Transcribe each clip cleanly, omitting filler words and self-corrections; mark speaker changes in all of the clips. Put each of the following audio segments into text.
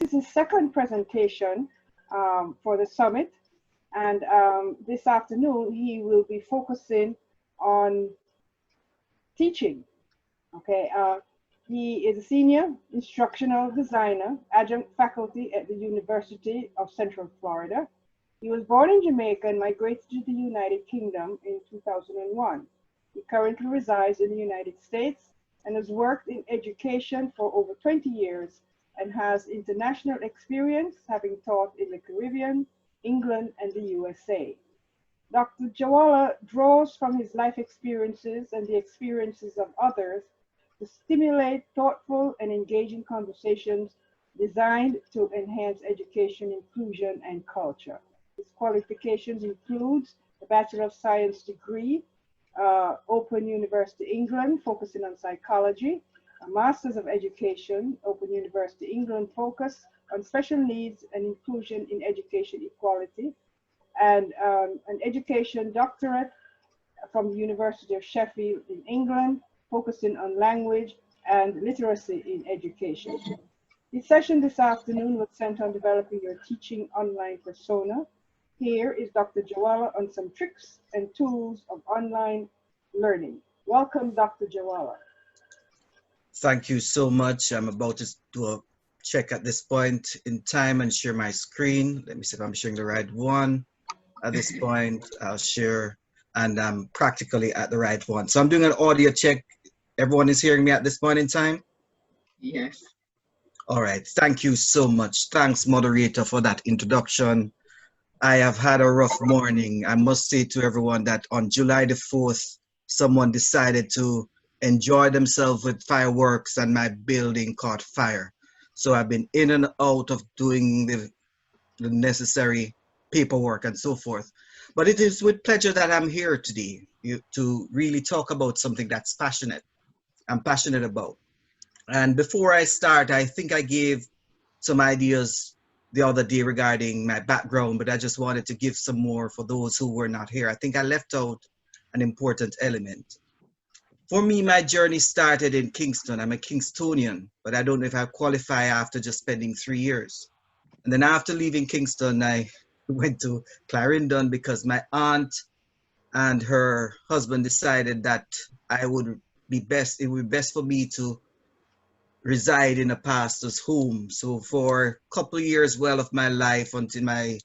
Speaker 1: is his second presentation for the summit. And this afternoon, he will be focusing on teaching. Okay, he is a senior instructional designer, adjunct faculty at the University of Central Florida. He was born in Jamaica and migrated to the United Kingdom in 2001. He currently resides in the United States and has worked in education for over 20 years and has international experience, having taught in the Caribbean, England, and the USA. Dr. Jowallah draws from his life experiences and the experiences of others to stimulate thoughtful and engaging conversations designed to enhance education, inclusion, and culture. His qualifications includes a Bachelor of Science degree, Open University England, focusing on psychology, a Master's of Education, Open University England, focus on special needs and inclusion in education equality, and an education doctorate from the University of Sheffield in England, focusing on language and literacy in education. The session this afternoon was centered on developing your teaching online persona. Here is Dr. Jowallah on some tricks and tools of online learning. Welcome, Dr. Jowallah.
Speaker 2: Thank you so much. I'm about to do a check at this point in time and share my screen. Let me see if I'm sharing the right one. At this point, I'll share, and I'm practically at the right one. So I'm doing an audio check. Everyone is hearing me at this point in time?
Speaker 3: Yes.
Speaker 2: All right. Thank you so much. Thanks, moderator, for that introduction. I have had a rough morning. I must say to everyone that on July the 4th, someone decided to enjoy themselves with fireworks and my building caught fire. So I've been in and out of doing the necessary paperwork and so forth. But it is with pleasure that I'm here today to really talk about something that's I'm passionate about. And before I start, I think I gave some ideas the other day regarding my background, but I just wanted to give some more for those who were not here. I think I left out an important element. For me, my journey started in Kingston. I'm a Kingstonian, but I don't know if I qualify after just spending 3 years. And then after leaving Kingston, I went to Clarendon because my aunt and her husband decided that it would be best for me to reside in a pastor's home. So for a couple of years of my life until I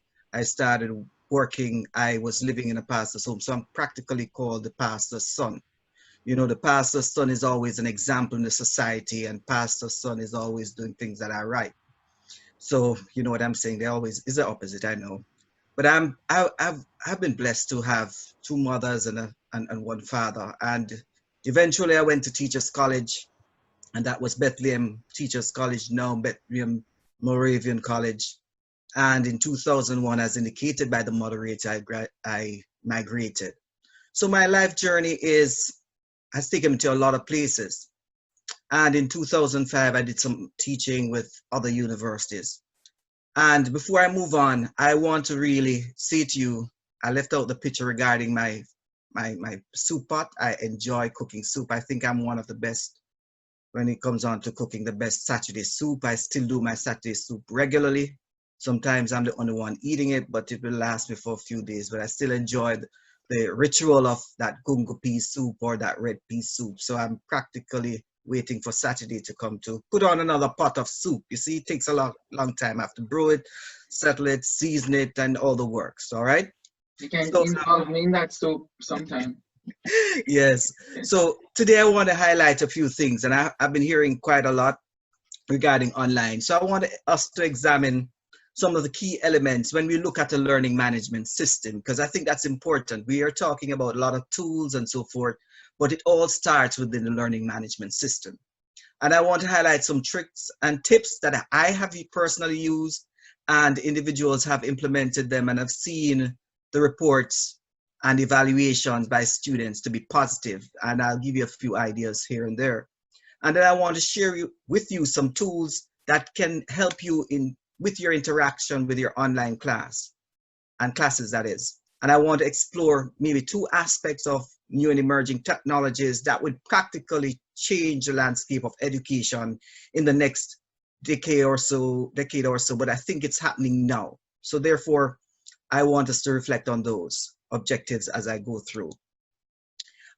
Speaker 2: started working, I was living in a pastor's home. So I'm practically called the pastor's son. You know, the pastor's son is always an example in the society, and pastor's son is always doing things that are right. So you know what I'm saying? They always is the opposite, I know. But I've been blessed to have 2 mothers and 1 father. And eventually I went to Teachers College, and that was Bethlehem Teachers College, now Bethlehem Moravian College. And in 2001, as indicated by the moderator, I migrated. So my life journey has taken me to a lot of places. And in 2005, I did some teaching with other universities. And before I move on, I want to really say to you, I left out the picture regarding my soup pot. I enjoy cooking soup. I think I'm one of the best when it comes on to cooking the best Saturday soup. I still do my Saturday soup regularly. Sometimes I'm the only one eating it, but it will last me for a few days. But I still enjoy the ritual of that gungo pea soup or that red pea soup. So I'm practically waiting for Saturday to come to put on another pot of soup. You see, it takes a long time. I have to brew it, settle it, season it, and all the works, all right?
Speaker 3: You can involve me in that soup sometime.
Speaker 2: Yes. So today I want to highlight a few things, and I've been hearing quite a lot regarding online. So I want us to examine some of the key elements when we look at a learning management system, because I think that's important. We are talking about a lot of tools and so forth, but it all starts within the learning management system. And I want to highlight some tricks and tips that I have personally used, and individuals have implemented them, and I've seen the reports and evaluations by students to be positive. And I'll give you a few ideas here and there. And then I want to share with you some tools that can help you with your interaction with your online classes, that is. And I want to explore maybe 2 aspects of new and emerging technologies that would practically change the landscape of education in the next decade or so, but I think it's happening now. So therefore, I want us to reflect on those objectives as I go through.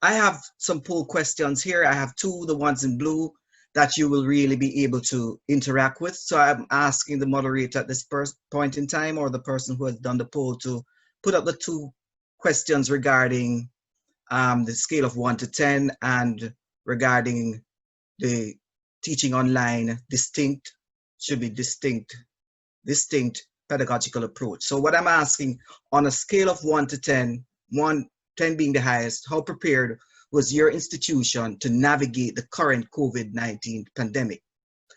Speaker 2: I have some poll questions here. I have two, the ones in blue, that you will really be able to interact with. So I'm asking the moderator at this point in time, or the person who has done the poll, to put up the two questions regarding the scale of 1 to 10 and regarding the teaching online distinct pedagogical approach. So what I'm asking, on a scale of 1 to 10, 10 being the highest, how prepared was your institution to navigate the current COVID-19 pandemic?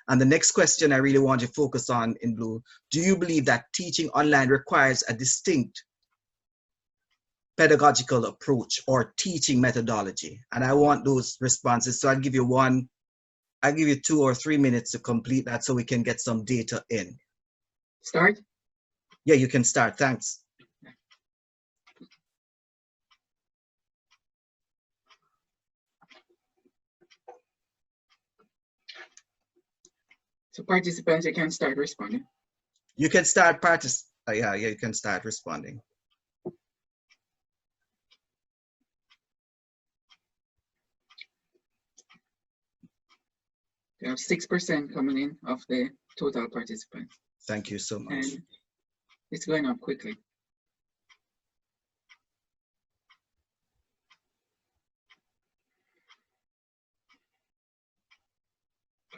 Speaker 2: And the next question I really want to focus on in blue, do you believe that teaching online requires a distinct pedagogical approach or teaching methodology? And I want those responses. So I'll give you 2 or 3 minutes to complete that so we can get some data in.
Speaker 3: Start?
Speaker 2: Yeah, you can start. Thanks.
Speaker 3: So participants, you can start responding.
Speaker 2: You can start yeah, you can start responding.
Speaker 3: We have 6% coming in of the total participants.
Speaker 2: Thank you so much.
Speaker 3: And it's going up quickly.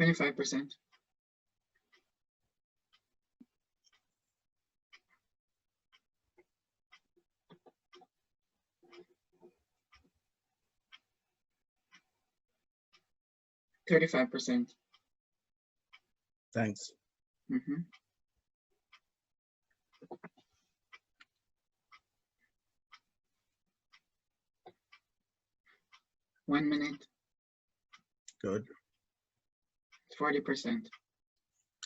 Speaker 3: %. 35%.
Speaker 2: Thanks.
Speaker 3: 1 minute.
Speaker 2: Good.
Speaker 3: 40%.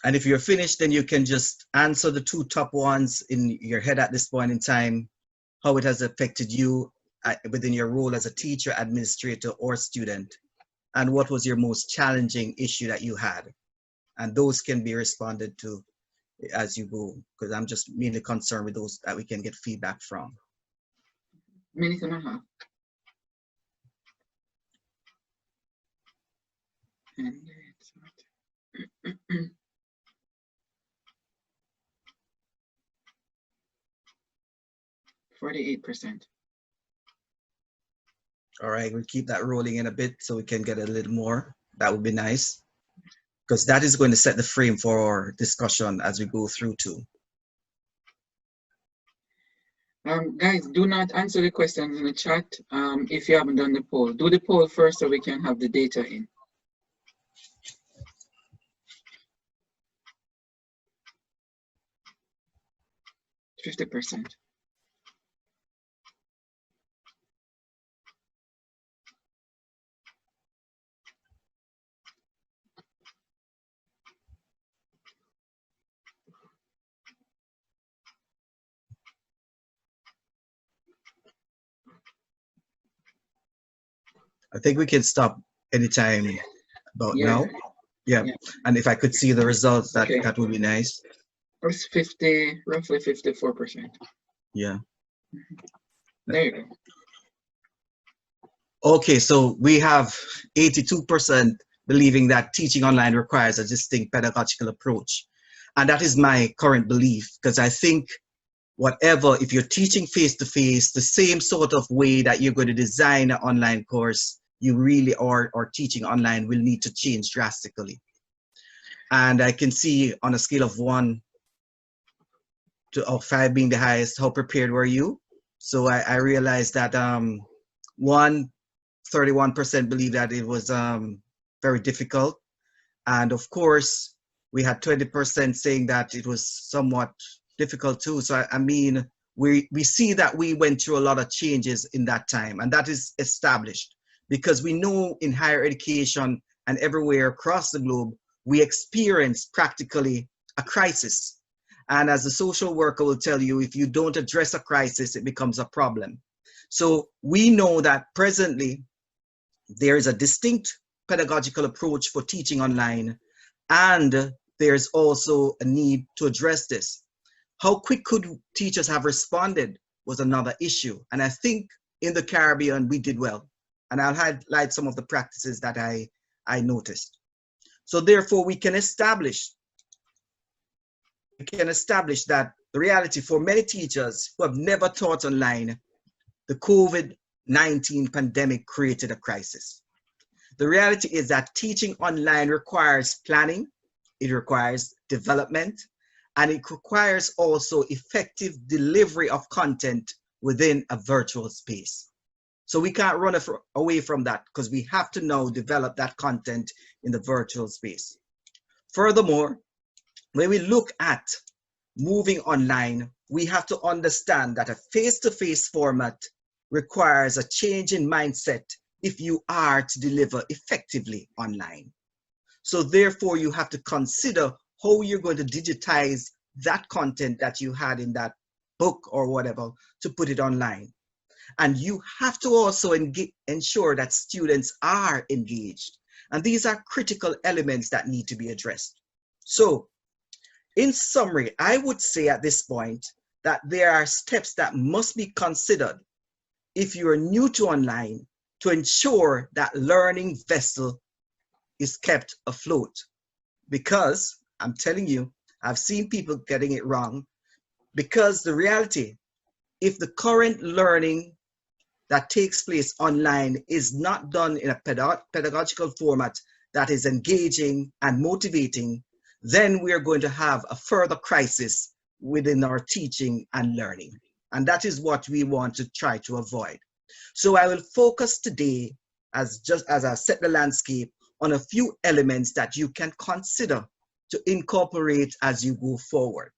Speaker 2: And if you're finished, then you can just answer the two top ones in your head at this point in time, how it has affected you within your role as a teacher, administrator, or student, and what was your most challenging issue that you had. And those can be responded to as you go, because I'm just mainly concerned with those that we can get feedback from.
Speaker 3: Minute and a half. And it's 48%.
Speaker 2: All right, we'll keep that rolling in a bit so we can get a little more. That would be nice, because that is going to set the frame for our discussion as we go through too.
Speaker 3: Guys, do not answer the questions in the chat if you haven't done the poll. Do the poll first so we can have the data in. %.
Speaker 2: I think we can stop anytime about now. Yeah. And if I could see the results, that would be nice.
Speaker 3: First roughly 54%.
Speaker 2: Yeah.
Speaker 3: There you go.
Speaker 2: Okay, so we have 82% believing that teaching online requires a distinct pedagogical approach. And that is my current belief, because I think if you're teaching face-to-face, the same sort of way that you're going to design an online course, you really are teaching online will need to change drastically. And I can see on a scale of 1 to 5 being the highest, how prepared were you? So I realized that 31% believe that it was very difficult. And of course, we had 20% saying that it was somewhat difficult too. So I mean, we see that we went through a lot of changes in that time, and that is established because we know in higher education and everywhere across the globe, we experience practically a crisis. And as a social worker will tell you, if you don't address a crisis, it becomes a problem. So we know that presently there is a distinct pedagogical approach for teaching online, and there's also a need to address this. How quick could teachers have responded was another issue. And I think in the Caribbean, we did well. And I'll highlight some of the practices that I noticed. So therefore, we can establish that the reality for many teachers who have never taught online, the COVID-19 pandemic created a crisis. The reality is that teaching online requires planning, it requires development, and it requires also effective delivery of content within a virtual space. So we can't run away from that because we have to now develop that content in the virtual space. Furthermore, when we look at moving online, we have to understand that a face-to-face format requires a change in mindset if you are to deliver effectively online. So therefore, you have to consider how you're going to digitize that content that you had in that book or whatever to put it online. And you have to also ensure that students are engaged. And these are critical elements that need to be addressed. So in summary, I would say at this point that there are steps that must be considered if you are new to online to ensure that learning vessel is kept afloat. Because I'm telling you, I've seen people getting it wrong, because the reality, if the current learning that takes place online is not done in a pedagogical format that is engaging and motivating, then we are going to have a further crisis within our teaching and learning. And that is what we want to try to avoid. So I will focus today, as I set the landscape, on a few elements that you can consider to incorporate as you go forward.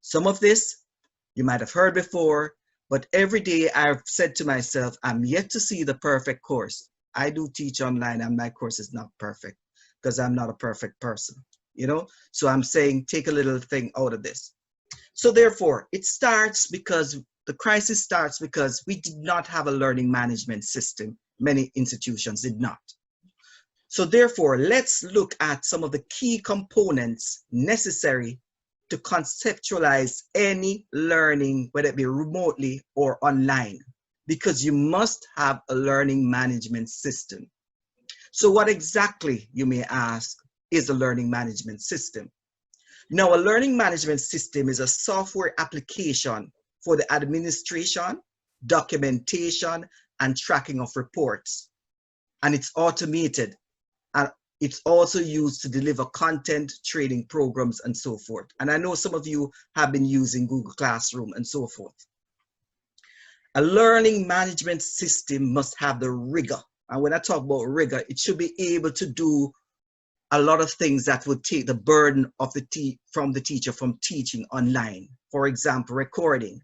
Speaker 2: Some of this you might have heard before, but every day I've said to myself, I'm yet to see the perfect course. I do teach online and my course is not perfect because I'm not a perfect person, you know? So I'm saying, take a little thing out of this. So therefore, it starts because the crisis starts because we did not have a learning management system. Many institutions did not. So therefore, let's look at some of the key components necessary to conceptualize any learning, whether it be remotely or online, because you must have a learning management system. So what exactly, you may ask, is a learning management system? Now, a learning management system is a software application for the administration, documentation, and tracking of reports. And it's automated. And it's also used to deliver content, training programs, and so forth. And I know some of you have been using Google Classroom and so forth. A learning management system must have the rigor. And when I talk about rigor, it should be able to do a lot of things that would take the burden of from the teacher from teaching online. For example, recording,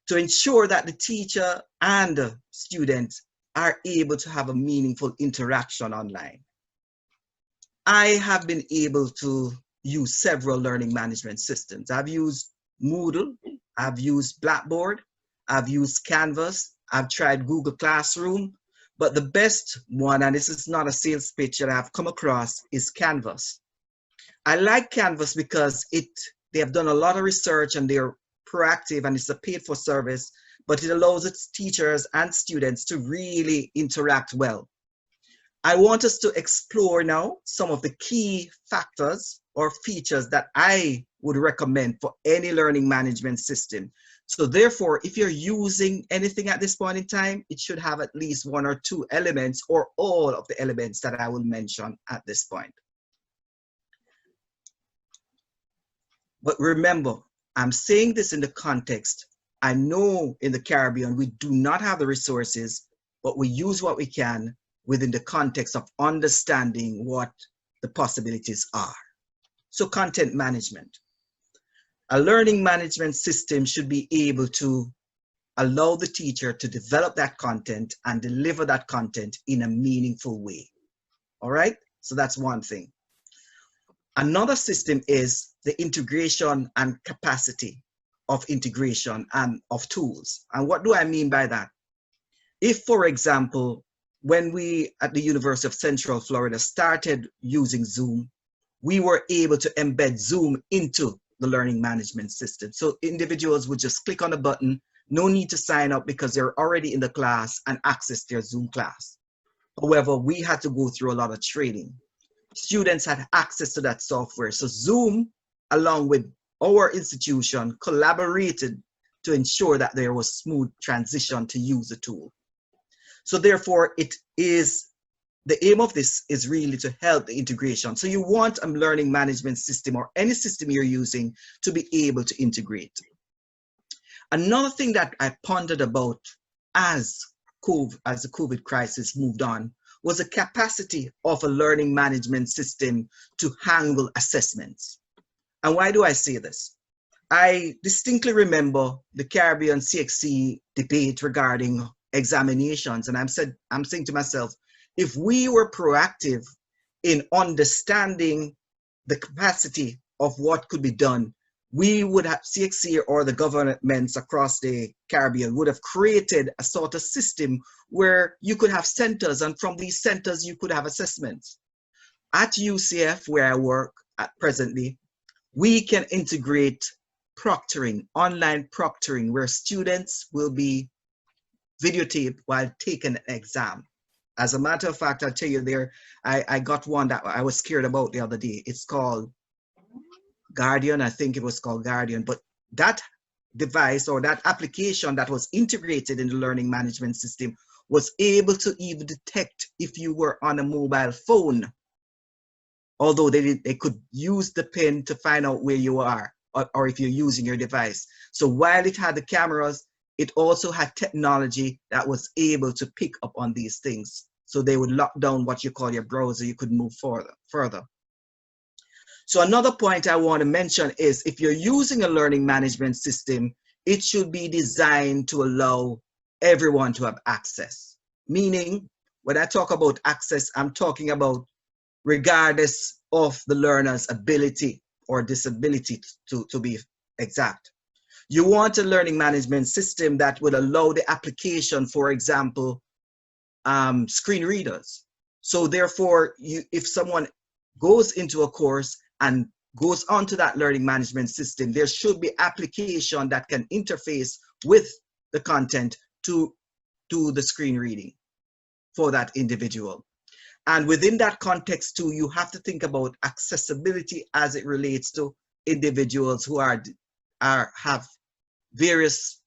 Speaker 2: to ensure that the teacher and the students are able to have a meaningful interaction online. I have been able to use several learning management systems. I've used Moodle, I've used Blackboard, I've used Canvas, I've tried Google Classroom, but the best one, and this is not a sales pitch that I've come across, is Canvas. I like Canvas because they have done a lot of research and they're proactive and it's a paid for service, but it allows its teachers and students to really interact well. I want us to explore now some of the key factors or features that I would recommend for any learning management system. So therefore, if you're using anything at this point in time, it should have at least one or two elements or all of the elements that I will mention at this point. But remember, I'm saying this in the context, I know in the Caribbean, we do not have the resources, but we use what we can within the context of understanding what the possibilities are. So content management. A learning management system should be able to allow the teacher to develop that content and deliver that content in a meaningful way. All right, so that's one thing. Another system is the integration and capacity of integration and of tools. And what do I mean by that? If, for example, when we at the University of Central Florida started using Zoom, we were able to embed Zoom into the learning management system. So individuals would just click on the button, no need to sign up because they're already in the class and access their Zoom class. However, we had to go through a lot of training. Students had access to that software. So Zoom, along with our institution, collaborated to ensure that there was smooth transition to use the tool. So therefore, the aim of this is really to help the integration. So you want a learning management system or any system you're using to be able to integrate. Another thing that I pondered about as the COVID crisis moved on was the capacity of a learning management system to handle assessments. And why do I say this? I distinctly remember the Caribbean CXC debate regarding examinations, and I'm saying to myself, if we were proactive in understanding the capacity of what could be done, we would have, CXC or the governments across the Caribbean would have created a sort of system where you could have centers, and from these centers you could have assessments. At UCF, where I work at presently, we can integrate proctoring, online proctoring, where students will be videotaped while taking an exam. As a matter of fact, I'll tell you there, I got one that I was scared about the other day. It's called Guardian, I think it was called Guardian, but that device or that application that was integrated in the learning management system was able to even detect if you were on a mobile phone, although they could use the pin to find out where you are or if you're using your device. So while it had the cameras, it also had technology that was able to pick up on these things. So they would lock down what you call your browser, you could move further. So another point I want to mention is if you're using a learning management system, it should be designed to allow everyone to have access. Meaning, when I talk about access, I'm talking about regardless of the learner's ability or disability to be exact. You want a learning management system that would allow the application, for example, screen readers. So therefore, if someone goes into a course and goes onto that learning management system, there should be application that can interface with the content to do the screen reading for that individual. And within that context too, you have to think about accessibility as it relates to individuals who have various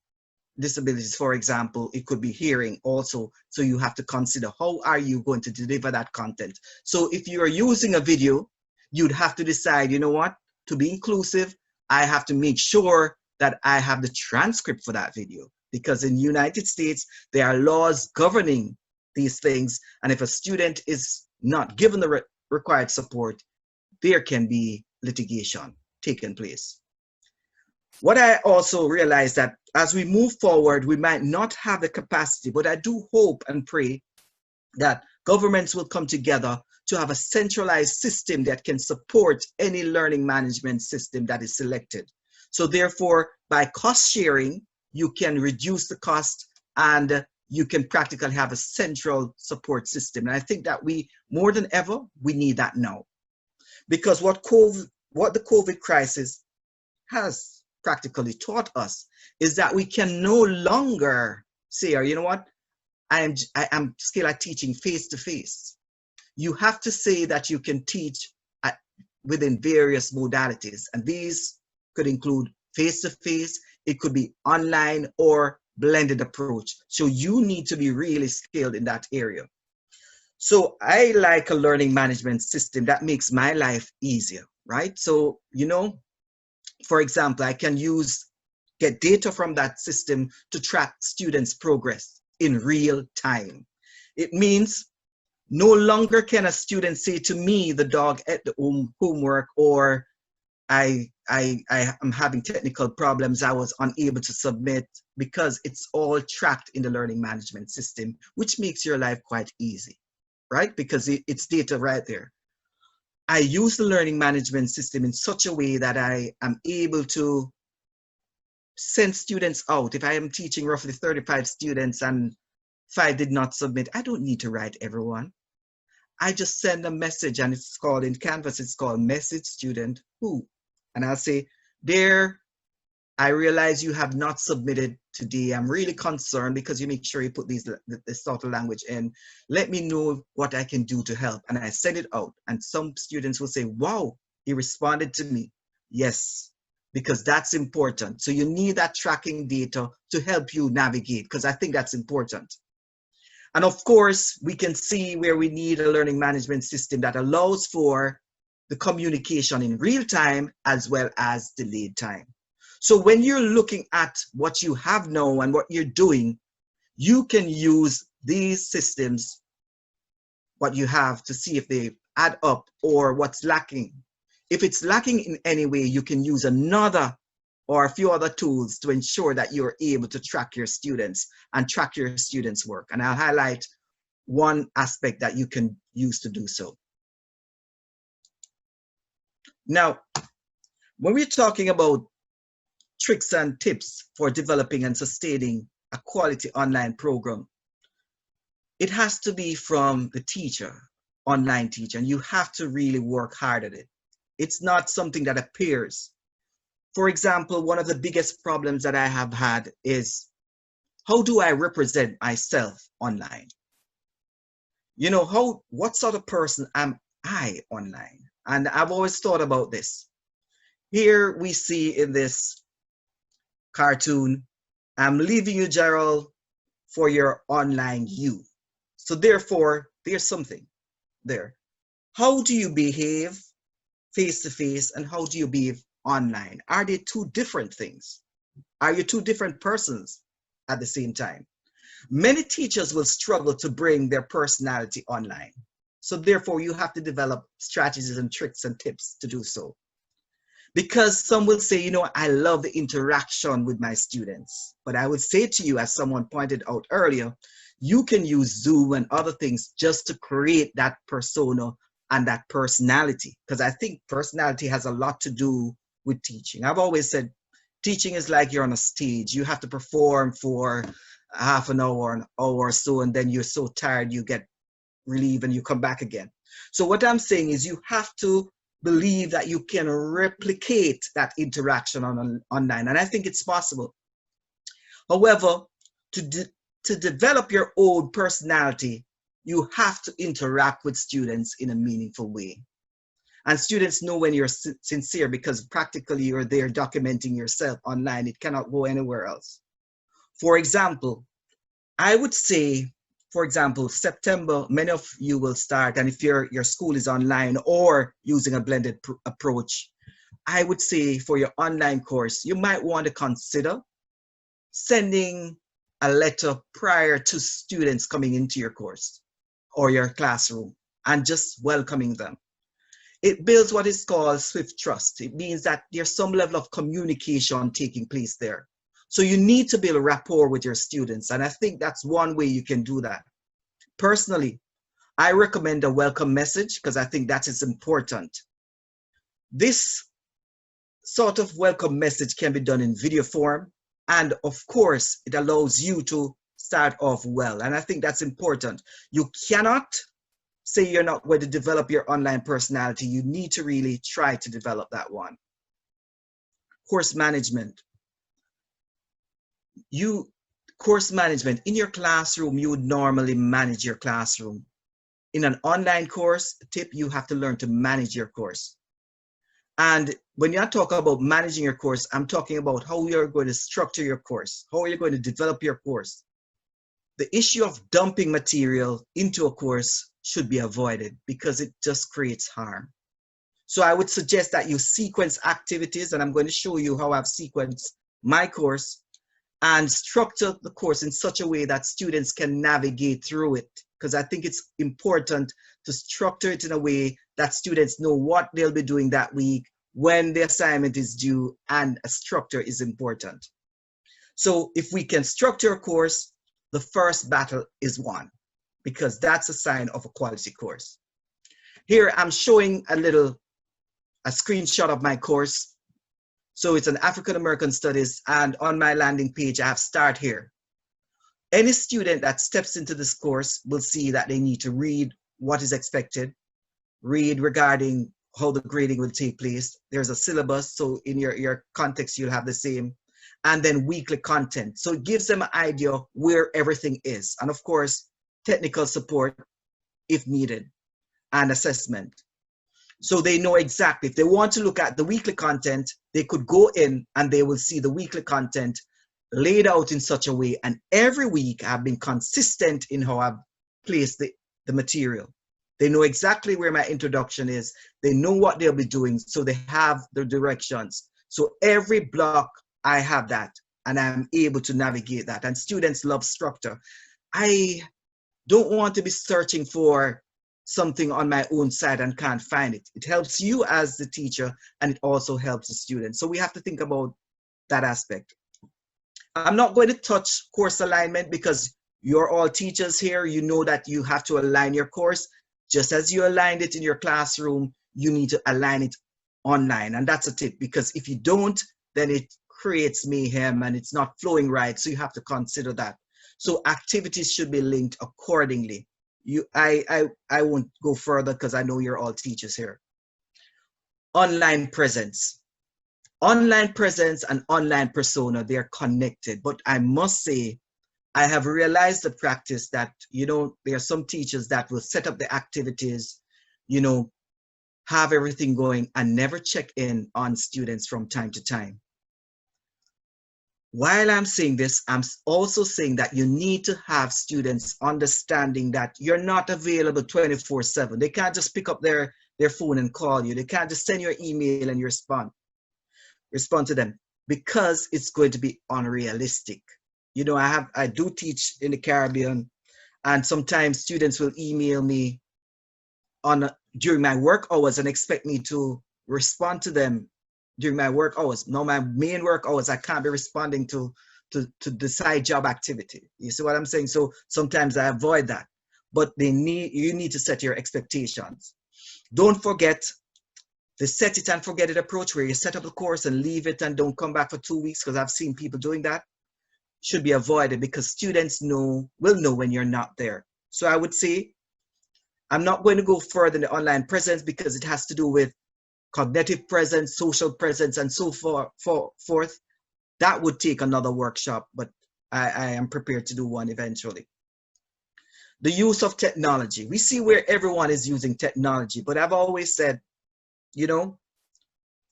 Speaker 2: disabilities. For example, it could be hearing also. So you have to consider how are you going to deliver that content. So if you are using a video, you'd have to decide, you know what, to be inclusive, I have to make sure that I have the transcript for that video, because in the United States, there are laws governing these things. And if a student is not given the required support, there can be litigation taking place. What I also realized that as we move forward, we might not have the capacity, but I do hope and pray that governments will come together to have a centralized system that can support any learning management system that is selected. So therefore, by cost sharing, you can reduce the cost and you can practically have a central support system. And I think that more than ever, we need that now. Because what the COVID crisis has practically taught us is that we can no longer say, you know what, I am skilled at teaching face-to-face. You have to say that you can teach within various modalities. And these could include face-to-face, it could be online or blended approach. So you need to be really skilled in that area. So I like a learning management system that makes my life easier, right? So, you know, for example, I can get data from that system to track students' progress in real time. It means no longer can a student say to me, the dog ate the homework, or I am having technical problems, I was unable to submit, because it's all tracked in the learning management system, which makes your life quite easy, right? Because it's data right there. I use the learning management system in such a way that I am able to send students out. If I am teaching roughly 35 students and 5 did not submit, I don't need to write everyone. I just send a message, and it's called in Canvas, it's called message student who. And I'll say, there, I realize you have not submitted today. I'm really concerned because you make sure you put this sort of language in. Let me know what I can do to help. And I send it out. And some students will say, wow, he responded to me. Yes, because that's important. So you need that tracking data to help you navigate, because I think that's important. And of course, we can see where we need a learning management system that allows for the communication in real time as well as delayed time. So when you're looking at what you have now and what you're doing, you can use these systems, what you have, to see if they add up or what's lacking. If it's lacking in any way, you can use another or a few other tools to ensure that you're able to track your students and track your students' work. And I'll highlight one aspect that you can use to do so. Now, when we're talking about tricks and tips for developing and sustaining a quality online program, it has to be from the teacher, online teacher, and you have to really work hard at it. It's not something that appears. For example, one of the biggest problems that I have had is, how do I represent myself online? You know, what sort of person am I online? And I've always thought about this. Here we see in this cartoon, I'm leaving you, Gerald, for your online you. So therefore, there's something there. How do you behave face-to-face and how do you behave online? Are they two different things? Are you two different persons at the same time? Many teachers will struggle to bring their personality online. So therefore, you have to develop strategies and tricks and tips to do so. Because some will say, you know, I love the interaction with my students. But I would say to you, as someone pointed out earlier, you can use Zoom and other things just to create that persona and that personality. Because I think personality has a lot to do with teaching. I've always said, teaching is like you're on a stage. You have to perform for half an hour or so, and then you're so tired, you get relieved and you come back again. So what I'm saying is you have to believe that you can replicate that interaction online, and I think it's possible. However, to develop your own personality, you have to interact with students in a meaningful way. And students know when you're sincere, because practically you're there documenting yourself online. It cannot go anywhere else. For example, I would say, for example, September, many of you will start, and if your school is online or using a blended approach, I would say for your online course, you might want to consider sending a letter prior to students coming into your course or your classroom and just welcoming them. It builds what is called swift trust. It means that there's some level of communication taking place there. So you need to build a rapport with your students. And I think that's one way you can do that. Personally, I recommend a welcome message because I think that is important. This sort of welcome message can be done in video form. And of course, it allows you to start off well. And I think that's important. You cannot say you're not going to develop your online personality. You need to really try to develop that one. Course management. Course management. In your classroom, you would normally manage your classroom. In an online course, tip, you have to learn to manage your course. And when you're talking about managing your course, I'm talking about how you're going to structure your course, how you're going to develop your course. The issue of dumping material into a course should be avoided because it just creates harm. So I would suggest that you sequence activities, and I'm going to show you how I've sequenced my course, and structure the course in such a way that students can navigate through it. Because I think it's important to structure it in a way that students know what they'll be doing that week, when the assignment is due, and a structure is important. So if we can structure a course, the first battle is won, because that's a sign of a quality course. Here I'm showing a screenshot of my course. So it's an African American Studies, and on my landing page I have start here. Any student that steps into this course will see that they need to read what is expected, read regarding how the grading will take place. There's a syllabus, so in your context, you'll have the same. And then weekly content. So it gives them an idea where everything is. And of course, technical support if needed, and assessment. So they know exactly, if they want to look at the weekly content, they could go in and they will see the weekly content laid out in such a way. And every week I've been consistent in how I've placed the material. They know exactly where my introduction is. They know what they'll be doing. So they have the directions. So every block I have that, and I'm able to navigate that. And students love structure. I don't want to be searching for something on my own side and can't find it. It helps you as the teacher, and it also helps the student. So we have to think about that aspect. I'm not going to touch course alignment because you're all teachers here. You know that you have to align your course. Just as you aligned it in your classroom, you need to align it online. And that's a tip, because if you don't, then it creates mayhem and it's not flowing right. So you have to consider that. So activities should be linked accordingly. I won't go further because I know you're all teachers here. Online presence. Online presence and online persona, they're connected. But I must say, I have realized the practice that, you know, there are some teachers that will set up the activities, you know, have everything going and never check in on students from time to time. While I'm saying this, I'm also saying that you need to have students understanding that you're not available 24/7. They can't just pick up their phone and call you. They can't just send you an email and you respond to them, because it's going to be unrealistic. You know, I do teach in the Caribbean, and sometimes students will email me during my work hours and expect me to respond to them during my work hours. Now, my main work hours, I can't be responding to the side job activity. You see what I'm saying? So sometimes I avoid that, but you need to set your expectations. Don't forget the set it and forget it approach, where you set up a course and leave it and don't come back for 2 weeks, because I've seen people doing that. Should be avoided, because students will know when you're not there. So I would say, I'm not going to go further in the online presence because it has to do with cognitive presence, social presence, and so forth. That would take another workshop, but I am prepared to do one eventually. The use of technology. We see where everyone is using technology, but I've always said, you know,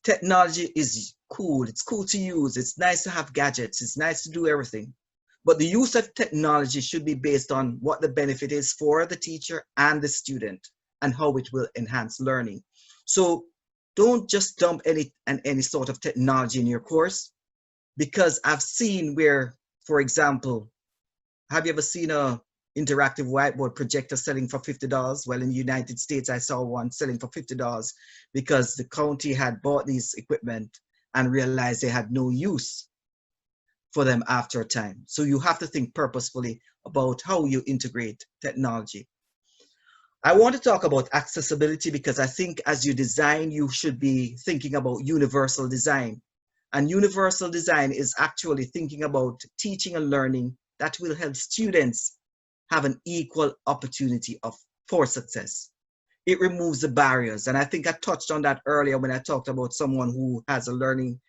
Speaker 2: technology is cool. It's cool to use. It's nice to have gadgets. It's nice to do everything. But the use of technology should be based on what the benefit is for the teacher and the student and how it will enhance learning. So don't just dump any sort of technology in your course, because I've seen where, for example, have you ever seen a interactive whiteboard projector selling for $50? Well, in the United States, I saw one selling for $50 because the county had bought these equipment and realized they had no use for them after a time. So you have to think purposefully about how you integrate technology. I want to talk about accessibility, because I think as you design, you should be thinking about universal design. And universal design is actually thinking about teaching and learning that will help students have an equal opportunity for success. It removes the barriers. And I think I touched on that earlier when I talked about someone who has a learning,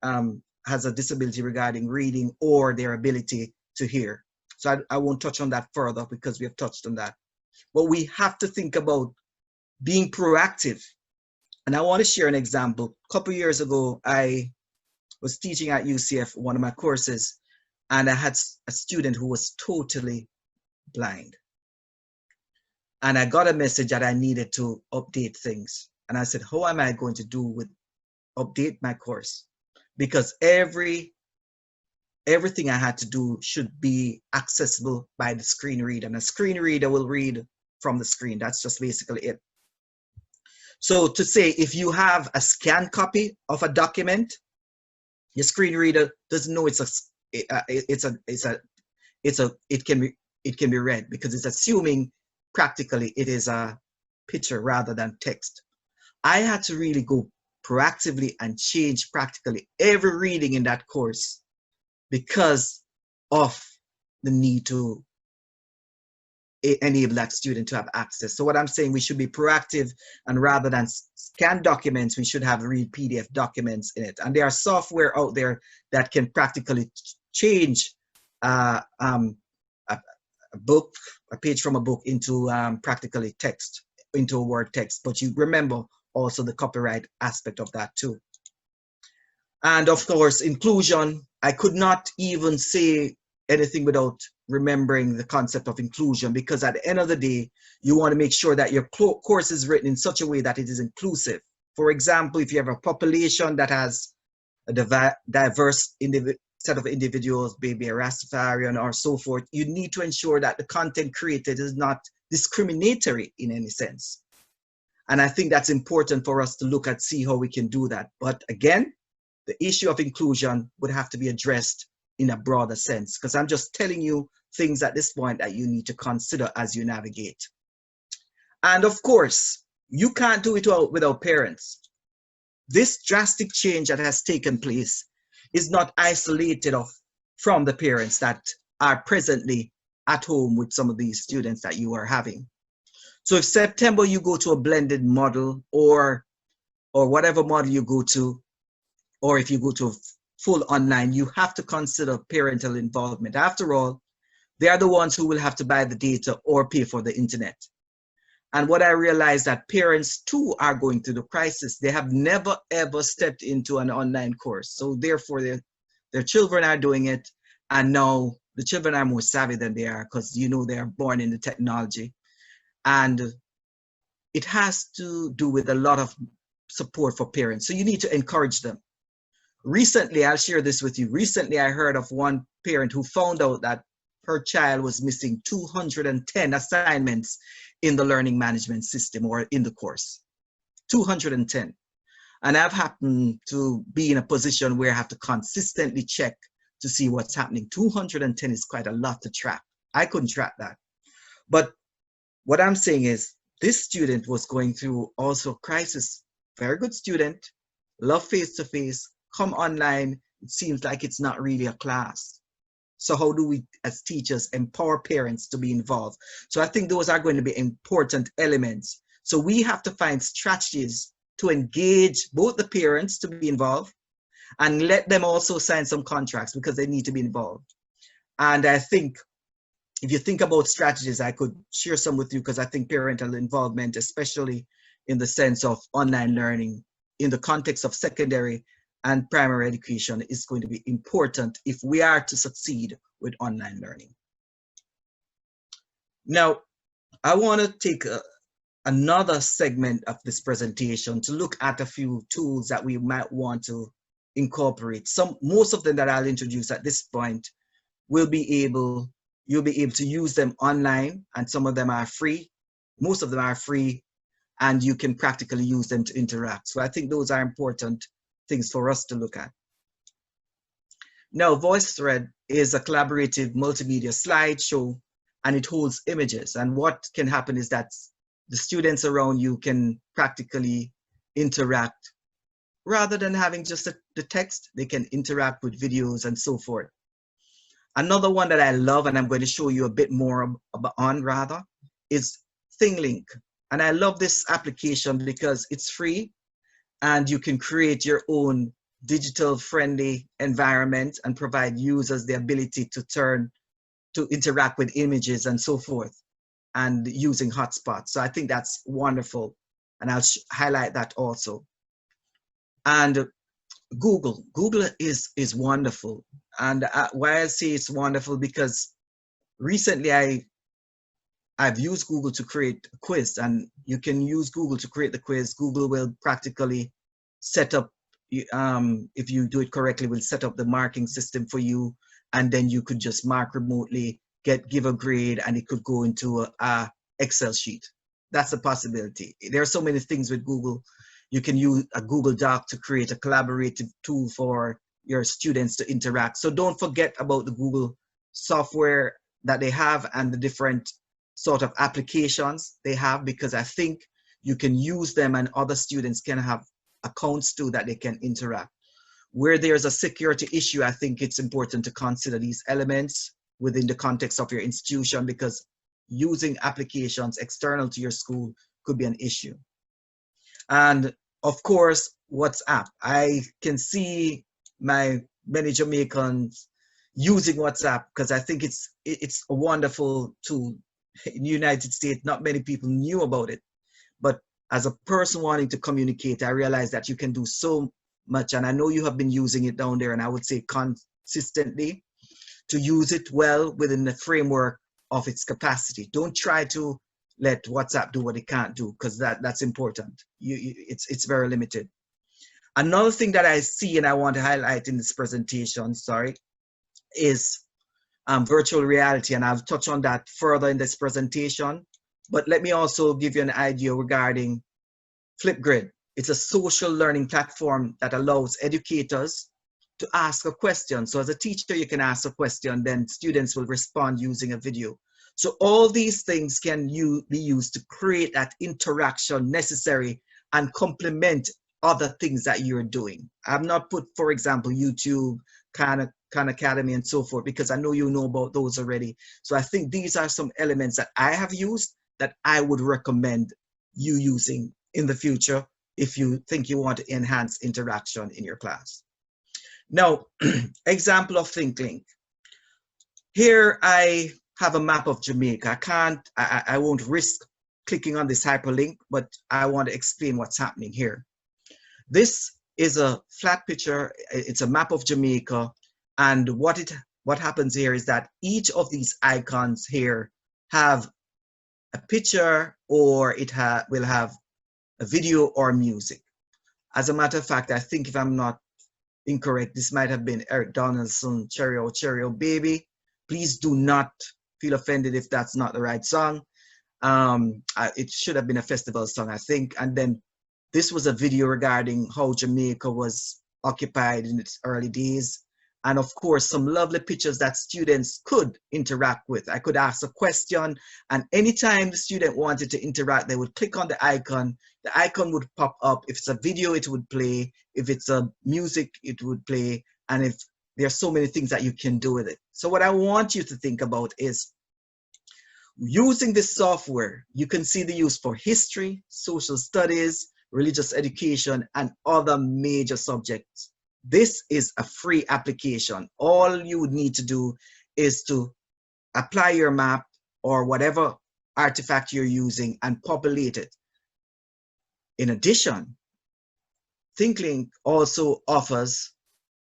Speaker 2: has a disability regarding reading or their ability to hear. So I won't touch on that further because we have touched on that. But we have to think about being proactive. And I want to share an example. A couple of years ago, I was teaching at UCF, one of my courses, and I had a student who was totally blind. And I got a message that I needed to update things. And I said, how am I going to update my course? Because everything I had to do should be accessible by the screen reader. And a screen reader will read from the screen. That's just basically it. So to say, if you have a scanned copy of a document, your screen reader doesn't know it can be read, because it's assuming practically it is a picture rather than text. I had to really go proactively and change practically every reading in that course because of the need to enable that student to have access. So what I'm saying, we should be proactive, and rather than scan documents, we should have read PDF documents in it. And there are software out there that can practically change a book, a page from a book into practically text, into a word text. But you remember also the copyright aspect of that too. And of course, inclusion. I could not even say anything without remembering the concept of inclusion, because at the end of the day, you want to make sure that your course is written in such a way that it is inclusive. For example, if you have a population that has a diverse set of individuals, maybe a Rastafarian or so forth, you need to ensure that the content created is not discriminatory in any sense. And I think that's important for us to look at, see how we can do that. But again, the issue of inclusion would have to be addressed in a broader sense, because I'm just telling you things at this point that you need to consider as you navigate. And of course, you can't do it without parents. This drastic change that has taken place is not isolated from the parents that are presently at home with some of these students that you are having. So if September you go to a blended model, or whatever model you go to, or if you go to full online, you have to consider parental involvement. After all, they are the ones who will have to buy the data or pay for the internet. And what I realized, that parents too are going through the crisis. They have never ever stepped into an online course. So therefore their children are doing it. And now the children are more savvy than they are, because you know they are born in the technology. And it has to do with a lot of support for parents. So you need to encourage them. Recently, I'll share this with you. Recently, I heard of one parent who found out that her child was missing 210 assignments in the learning management system or in the course. 210. And I've happened to be in a position where I have to consistently check to see what's happening. 210 is quite a lot to track. I couldn't track that. But what I'm saying is, this student was going through also crisis. Very good student, love face-to-face, come online, it seems like it's not really a class. So how do we as teachers empower parents to be involved? So I think those are going to be important elements. So we have to find strategies to engage both the parents to be involved, and let them also sign some contracts because they need to be involved. And I think if you think about strategies, I could share some with you, because I think parental involvement, especially in the sense of online learning in the context of secondary and primary education, is going to be important if we are to succeed with online learning. Now, I want to take another segment of this presentation to look at a few tools that we might want to incorporate. Most of them that I'll introduce at this point you'll be able to use them online, and some of them are free. Most of them are free, and you can practically use them to interact. So I think those are important things for us to look at. Now, Voicethread is a collaborative multimedia slideshow, and it holds images. And what can happen is that the students around you can practically interact. Rather than having just the text, they can interact with videos and so forth. Another one that I love, and I'm going to show you a bit more on, is ThingLink. And I love this application because it's free, and you can create your own digital friendly environment and provide users the ability to interact with images and so forth, and using hotspots. So I think that's wonderful, and I'll highlight that also. And Google is wonderful. And why I say it's wonderful, because recently I've used Google to create a quiz, and you can use Google to create the quiz. Google will practically set up, if you do it correctly, will set up the marking system for you, and then you could just mark remotely, give a grade, and it could go into a Excel sheet. That's a possibility. There are so many things with Google. You can use a Google Doc to create a collaborative tool for your students to interact. So don't forget about the Google software that they have and the different sort of applications they have, because I think you can use them, and other students can have accounts too that they can interact. Where there's a security issue, I think it's important to consider these elements within the context of your institution, because using applications external to your school could be an issue. And of course, WhatsApp. I can see many Jamaicans using WhatsApp because I think it's a wonderful tool. In the United States, not many people knew about it. But as a person wanting to communicate, I realized that you can do so much. And I know you have been using it down there, and I would say consistently, to use it well within the framework of its capacity. Don't try to let WhatsApp do what it can't do, because that's important. It's very limited. Another thing that I see and I want to highlight in this presentation, is virtual reality, and I'll touch on that further in this presentation. But let me also give you an idea regarding Flipgrid. It's a social learning platform that allows educators to ask a question. So as a teacher, you can ask a question, then students will respond using a video. So all these things can be used to create that interaction necessary and complement other things that you're doing. I've not put, for example, YouTube, Khan Academy and so forth, because I know you know about those already. So I think these are some elements that I have used that I would recommend you using in the future if you think you want to enhance interaction in your class. Now, example of ThinkLink. Here I have a map of Jamaica. I won't risk clicking on this hyperlink, but I want to explain what's happening here. This is a flat picture. It's a map of Jamaica. And what happens here is that each of these icons here have a picture, or it will have a video or music. As a matter of fact, I think if I'm not incorrect, this might have been Eric Donaldson, Cheerio, Cheerio Baby. Please do not feel offended if that's not the right song. It should have been a festival song, I think. And then this was a video regarding how Jamaica was occupied in its early days. And of course, some lovely pictures that students could interact with. I could ask a question, and anytime the student wanted to interact, they would click on the icon would pop up. If it's a video, it would play. If it's a music, it would play. And if there are so many things that you can do with it. So what I want you to think about is using this software. You can see the use for history, social studies, religious education, and other major subjects. This is a free application. All you would need to do is to apply your map or whatever artifact you're using and populate it. In addition, ThinkLink also offers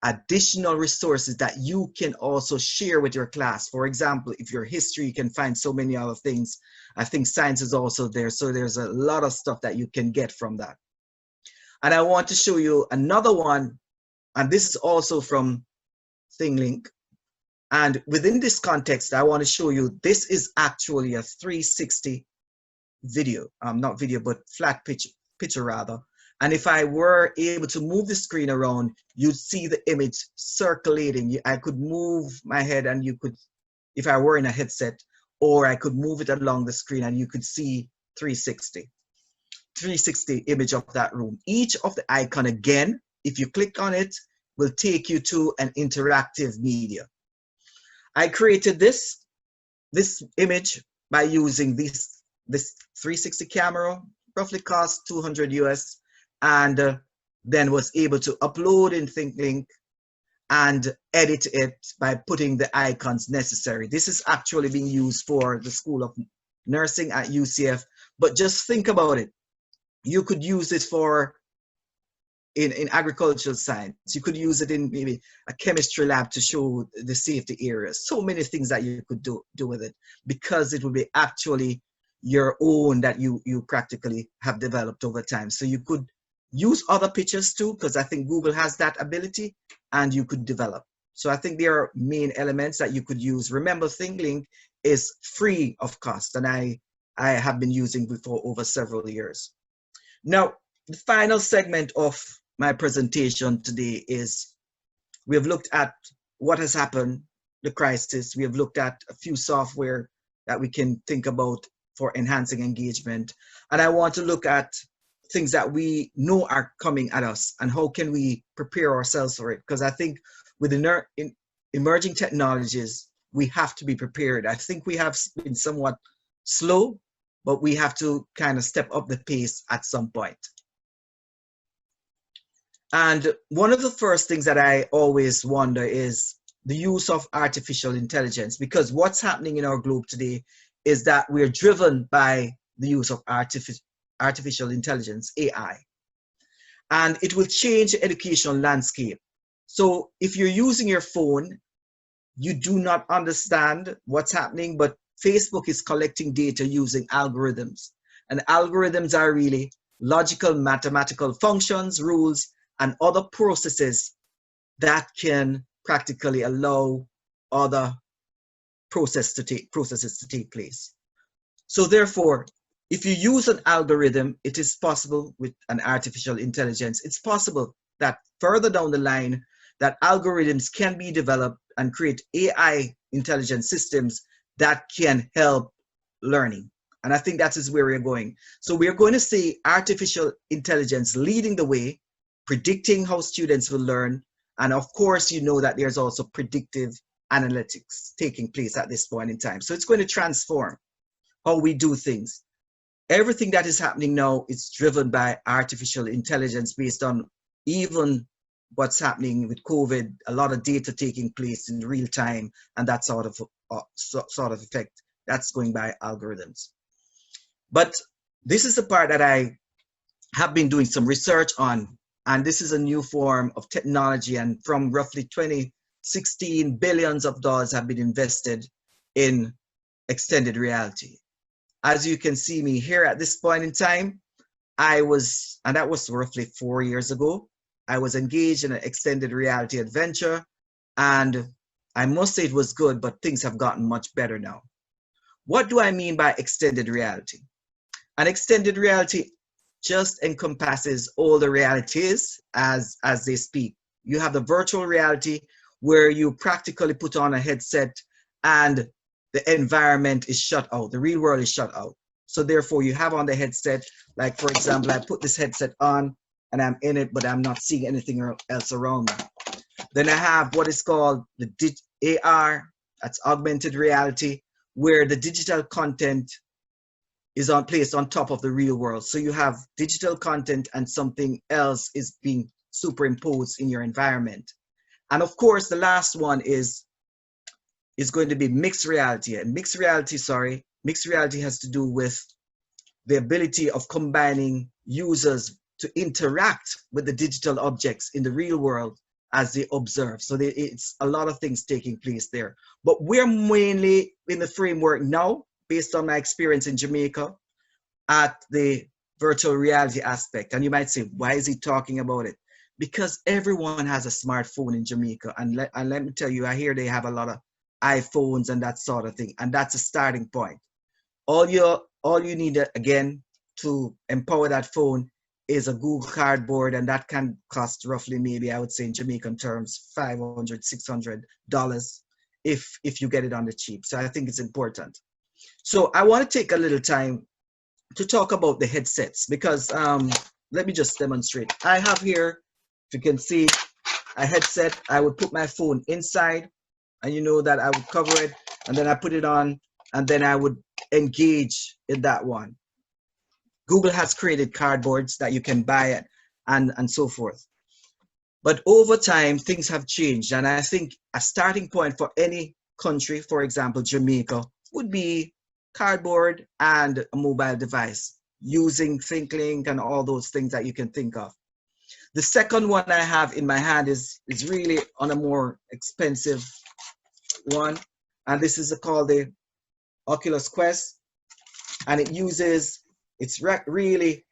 Speaker 2: additional resources that you can also share with your class. For example, if you're history, you can find so many other things. I think science is also there. So there's a lot of stuff that you can get from that. And I want to show you another one. And this is also from ThinkLink. And within this context, I want to show you, this is actually a 360 video, not video, but flat picture rather. And if I were able to move the screen around, you'd see the image circulating. I could move my head and you could, if I were in a headset, or I could move it along the screen and you could see 360 image of that room. Each of the icon, again, if you click on it, will take you to an interactive media. I created this image by using this 360 camera, roughly cost 200 US, and then was able to upload in ThinkLink and edit it by putting the icons necessary. This is actually being used for the School of Nursing at UCF, but just think about it. You could use it for in agricultural science. You could use it in maybe a chemistry lab to show the safety areas. So many things that you could do with it, because it would be actually your own that you practically have developed over time. So you could use other pictures too, because I think Google has that ability, and you could develop. So I think there are main elements that you could use. Remember, ThinkLink is free of cost, and I have been using it for over several years. Now, the final segment of my presentation today is, we have looked at what has happened, the crisis. We have looked at a few software that we can think about for enhancing engagement. And I want to look at things that we know are coming at us and how can we prepare ourselves for it. Because I think with emerging technologies, we have to be prepared. I think we have been somewhat slow, but we have to kind of step up the pace at some point. And one of the first things that I always wonder is the use of artificial intelligence, because what's happening in our globe today is that we're driven by the use of artificial intelligence, AI. And it will change the educational landscape. So if you're using your phone, you do not understand what's happening, but Facebook is collecting data using algorithms. And algorithms are really logical mathematical functions, rules, and other processes that can practically allow other processes to take place. So therefore, if you use an algorithm, it is possible with an artificial intelligence, it's possible that further down the line that algorithms can be developed and create AI intelligent systems that can help learning. And I think that is where we're going. So we're going to see artificial intelligence leading the way, predicting how students will learn. And of course, you know that there's also predictive analytics taking place at this point in time. So it's going to transform how we do things. Everything that is happening now is driven by artificial intelligence based on even what's happening with COVID, a lot of data taking place in real time, and that sort of effect that's going by algorithms. But this is the part that I have been doing some research on, and this is a new form of technology, and from roughly 2016, billions of dollars have been invested in extended reality. As you can see me here at this point in time, and that was roughly 4 years ago, I was engaged in an extended reality adventure, and I must say it was good, but things have gotten much better now. What do I mean by extended reality? An extended reality just encompasses all the realities as they speak. You have the virtual reality where you practically put on a headset and the environment is shut out. The real world is shut out. So therefore you have on the headset, like for example, I put this headset on and I'm in it, but I'm not seeing anything else around me. Then I have what is called the AR, that's augmented reality, where the digital content is placed on top of the real world. So you have digital content and something else is being superimposed in your environment. And of course, the last one is going to be mixed reality. And mixed reality has to do with the ability of combining users to interact with the digital objects in the real world as they observe. So it's a lot of things taking place there. But we're mainly in the framework now, based on my experience in Jamaica, at the virtual reality aspect. And you might say, why is he talking about it? Because everyone has a smartphone in Jamaica. And let me tell you, I hear they have a lot of iPhones and that sort of thing. And that's a starting point. All you need, again, to empower that phone is a Google Cardboard, and that can cost roughly, maybe I would say in Jamaican terms, $500, $600 if you get it on the cheap. So I think it's important. So I want to take a little time to talk about the headsets, because let me just demonstrate. I have here, if you can see, a headset. I would put my phone inside, and you know that I would cover it, and then I put it on, and then I would engage in that one. Google has created cardboards that you can buy it and so forth. But over time, things have changed. And I think a starting point for any country, for example, Jamaica, would be cardboard and a mobile device using ThinkLink and all those things that you can think of. The second one I have in my hand is really on a more expensive one. And this is called the Oculus Quest. And it's really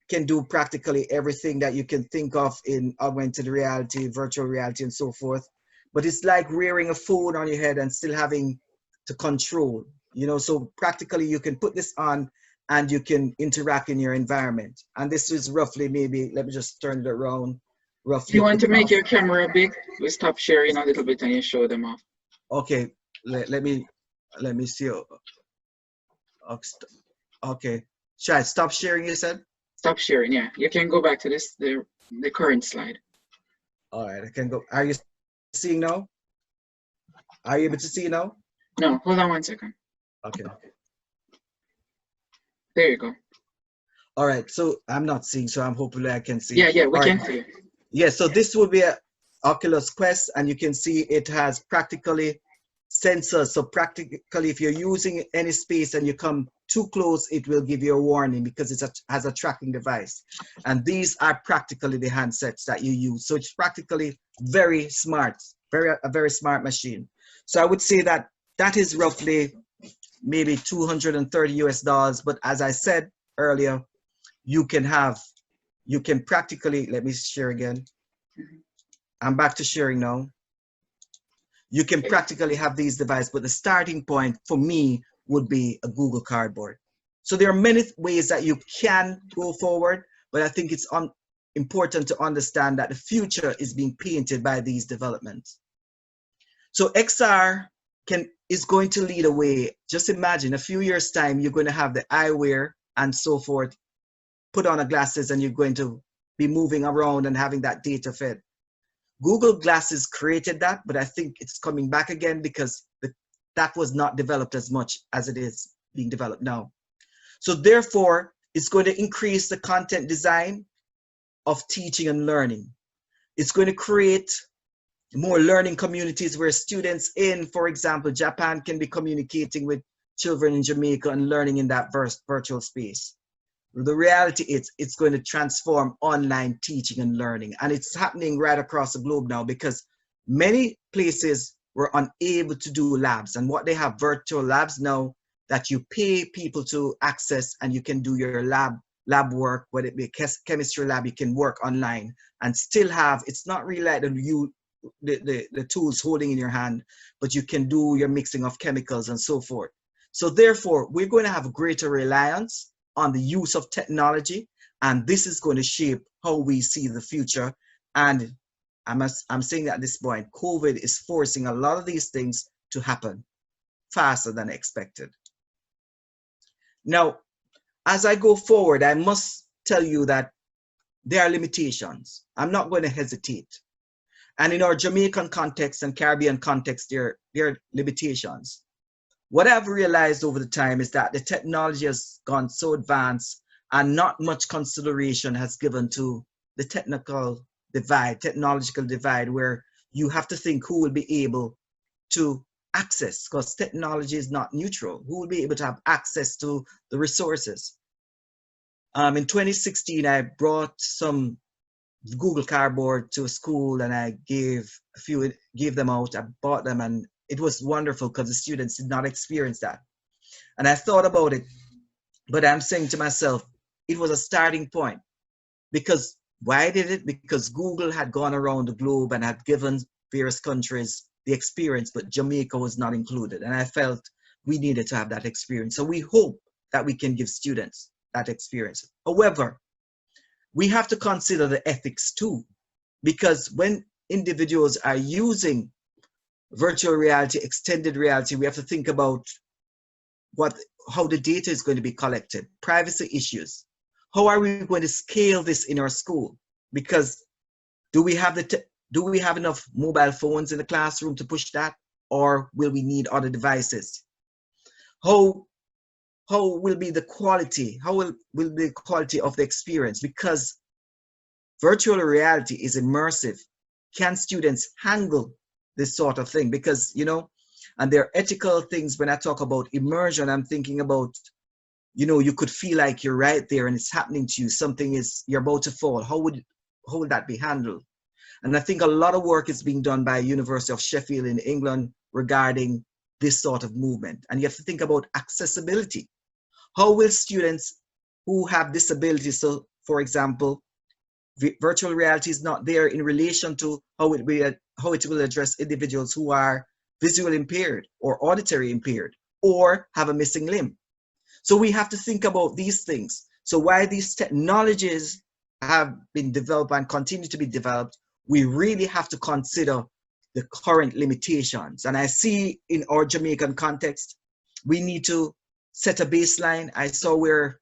Speaker 2: can do practically everything that you can think of in augmented reality, virtual reality, and so forth. But it's like wearing a phone on your head and still having to control, you know, so practically you can put this on and you can interact in your environment. And this is roughly, maybe, let me just turn it around. Roughly.
Speaker 3: If you want to make your camera big, we stop sharing a little bit and you show them off.
Speaker 2: Okay, let me see. Okay, should I stop sharing, you said?
Speaker 3: Stop sharing, yeah. You can go back to the current slide.
Speaker 2: All right, I can go. Are you seeing now? Are you able to see now?
Speaker 3: No, hold on 1 second.
Speaker 2: Okay.
Speaker 3: There you go.
Speaker 2: All right, so I'm not seeing, so I'm hopefully I can see.
Speaker 3: Yeah, we
Speaker 2: All
Speaker 3: can
Speaker 2: right.
Speaker 3: see.
Speaker 2: Yeah, so this will be a Oculus Quest, and you can see it has practically sensors. So practically, if you're using any space and you come too close, it will give you a warning because it has a tracking device. And these are practically the handsets that you use. So it's practically very smart, a very smart machine. So I would say that that is roughly maybe $230 US. But as I said earlier, you can practically, let me share again. I'm back to sharing now. You can practically have these devices, but the starting point for me would be a Google Cardboard. So there are many ways that you can go forward, but I think it's important to understand that the future is being painted by these developments. So XR is going to lead a way. Just imagine a few years' time, you're going to have the eyewear and so forth, put on a glasses, and you're going to be moving around and having that data fed. Google Glasses created that, but I think it's coming back again because that was not developed as much as it is being developed now. So therefore, it's going to increase the content design of teaching and learning. It's going to create more learning communities where students in, for example, Japan can be communicating with children in Jamaica and learning in that virtual space. The reality is it's going to transform online teaching and learning. And it's happening right across the globe now because many places were unable to do labs. And what they have virtual labs now that you pay people to access and you can do your lab work, whether it be a chemistry lab, you can work online and still have, it's not really like the tools holding in your hand, but you can do your mixing of chemicals and so forth. So therefore, we're going to have a greater reliance on the use of technology, and this is going to shape how we see the future. And I'm saying at this point, COVID is forcing a lot of these things to happen faster than expected. Now, as I go forward, I must tell you that there are limitations. I'm not going to hesitate. And in our Jamaican context and Caribbean context, there are limitations. What I've realized over the time is that the technology has gone so advanced and not much consideration has given to the technological divide, where you have to think who will be able to access, because technology is not neutral. Who will be able to have access to the resources? In 2016, I brought some Google Cardboard to a school and I gave them out. I bought them and it was wonderful because the students did not experience that. And I thought about it, but I'm saying to myself, it was a starting point. Because why did it? Because Google had gone around the globe and had given various countries the experience, but Jamaica was not included. And I felt we needed to have that experience. So we hope that we can give students that experience. However, we have to consider the ethics too, because when individuals are using virtual reality, extended reality, we have to think about how the data is going to be collected, privacy issues. How are we going to scale this in our school? Because do we have enough mobile phones in the classroom to push that, or will we need other devices? How will be the quality? How will the quality of the experience? Because virtual reality is immersive. Can students handle this sort of thing? Because, you know, and there are ethical things. When I talk about immersion, I'm thinking about, you know, you could feel like you're right there and it's happening to you. You're about to fall. How would that be handled? And I think a lot of work is being done by University of Sheffield in England regarding this sort of movement. And you have to think about accessibility. How will students who have disabilities, so for example, virtual reality is not there in relation to how it will address individuals who are visually impaired or auditory impaired or have a missing limb. So we have to think about these things. So while these technologies have been developed and continue to be developed, we really have to consider the current limitations. And I see in our Jamaican context, we need to set a baseline. I saw where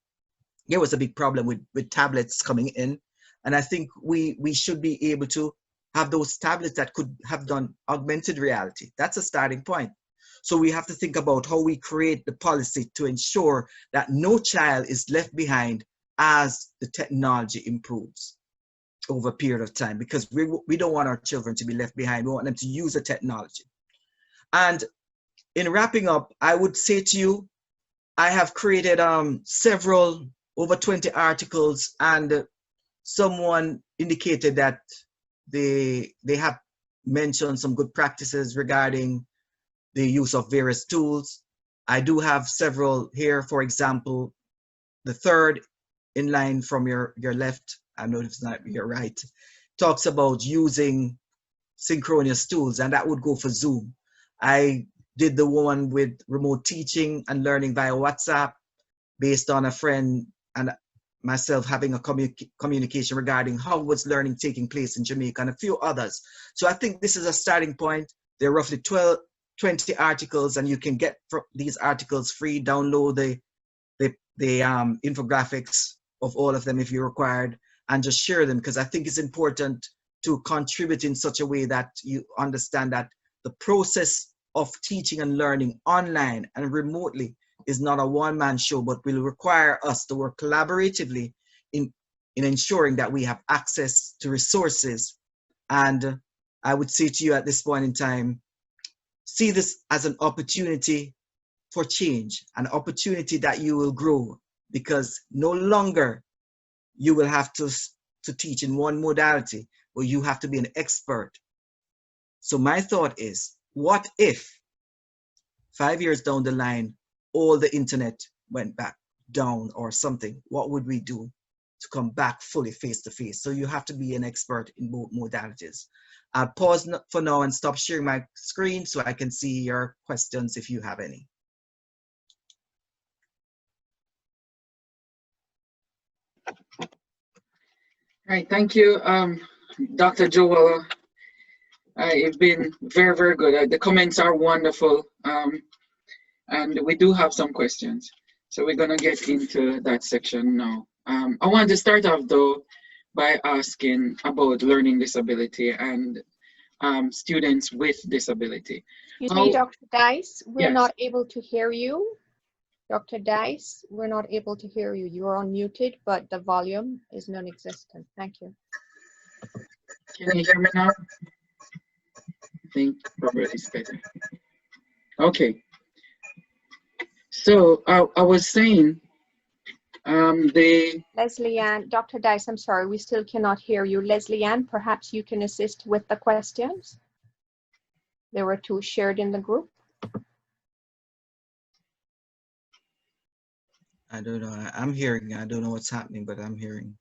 Speaker 2: there was a big problem with tablets coming in. And I think we should be able to have those tablets that could have done augmented reality. That's a starting point. So we have to think about how we create the policy to ensure that no child is left behind as the technology improves over a period of time, because we don't want our children to be left behind. We want them to use the technology. And in wrapping up, I would say to you, I have created several, over 20 articles, and someone indicated that they have mentioned some good practices regarding the use of various tools. I do have several here. For example, the third in line from your left, I know it's not your right, talks about using synchronous tools, and that would go for Zoom. I did the one with remote teaching and learning via WhatsApp based on a friend and myself having a communication regarding how was learning taking place in Jamaica, and a few others. So I think this is a starting point. There are roughly 20 articles, and you can get these articles free. Download the infographics of all of them if you're required, and just share them, because I think it's important to contribute in such a way that you understand that the process of teaching and learning online and remotely is not a one-man show, but will require us to work collaboratively in ensuring that we have access to resources. And I would say to you at this point in time, see this as an opportunity for change, an opportunity that you will grow, because no longer you will have to teach in one modality, but you have to be an expert. So my thought is, what if 5 years down the line, all the internet went back down or something? What would we do to come back fully face-to-face? So you have to be an expert in both modalities. I'll pause for now and stop sharing my screen so I can see your questions if you have any.
Speaker 3: All right, thank you, Dr. Jowallah. It's been very, very good. The comments are wonderful, and we do have some questions. So we're gonna get into that section now. I want to start off though by asking about learning disability and students with disability.
Speaker 4: Excuse me, Dr. Dice, we're
Speaker 3: Yes.
Speaker 4: not able to hear you. Dr. Dice, we're not able to hear you. You're unmuted, but the volume is non-existent. Thank you.
Speaker 3: Can you hear me now? I think probably it's better. Okay. So I was saying,
Speaker 4: Leslie Ann, Dr. Dice, I'm sorry, we still cannot hear you. Leslie Ann, perhaps you can assist with the questions. There were two shared in the group.
Speaker 2: I don't know. I'm hearing. I don't know what's happening, but I'm hearing.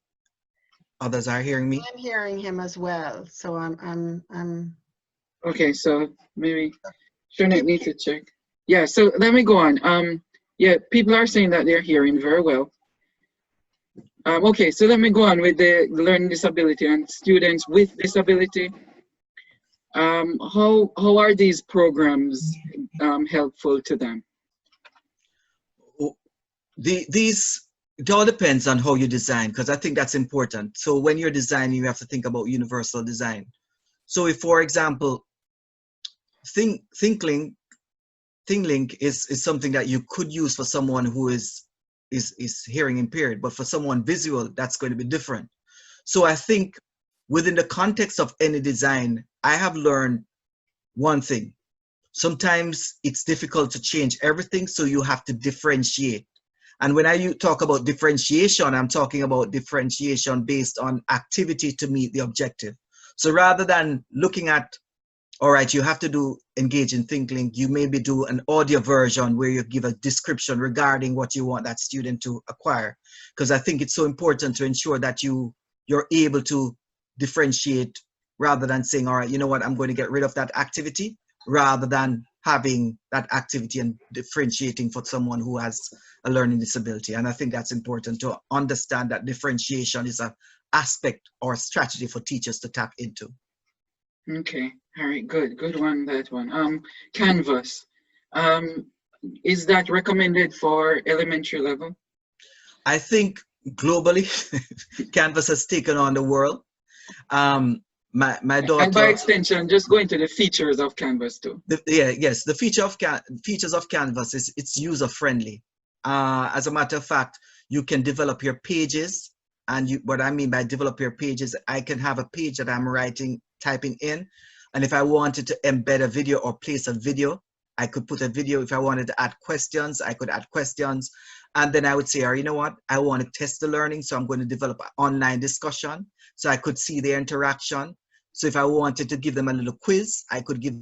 Speaker 2: Others are hearing me.
Speaker 5: I'm hearing him as well. So I'm.
Speaker 3: Okay, so maybe shouldn't need to check. Yeah, so let me go on. Yeah, people are saying that they're hearing very well. Okay, so let me go on with the learning disability and students with disability. How are these programs helpful to them?
Speaker 2: It all depends on how you design, because I think that's important. So when you're designing, you have to think about universal design. So if, for example, ThinkLink is something that you could use for someone who is hearing impaired, but for someone visual, that's going to be different. So I think within the context of any design, I have learned one thing. Sometimes it's difficult to change everything, so you have to differentiate. And when I talk about differentiation, I'm talking about differentiation based on activity to meet the objective. So rather than looking at, all right, you have to engage in ThinkLink, you maybe do an audio version where you give a description regarding what you want that student to acquire. Because I think it's so important to ensure that you're able to differentiate rather than saying, all right, you know what, I'm going to get rid of that activity, rather than having that activity and differentiating for someone who has a learning disability. And I think that's important to understand that differentiation is an aspect or a strategy for teachers to tap into.
Speaker 3: Okay, all right, good one, that one. Canvas, is that recommended for elementary level?
Speaker 2: I think globally, Canvas has taken on the world. my daughter.
Speaker 3: And by extension, just go into the features of Canvas too.
Speaker 2: The features of Canvas is it's user friendly. As a matter of fact, you can develop your pages, and what I mean by develop your pages, I can have a page that I'm typing in, and if I wanted to embed a video or place a video, I could put a video. If I wanted to add questions, I could add questions, and then I would say, you know what, I want to test the learning, so I'm going to develop an online discussion, so I could see their interaction. So if I wanted to give them a little quiz, I could give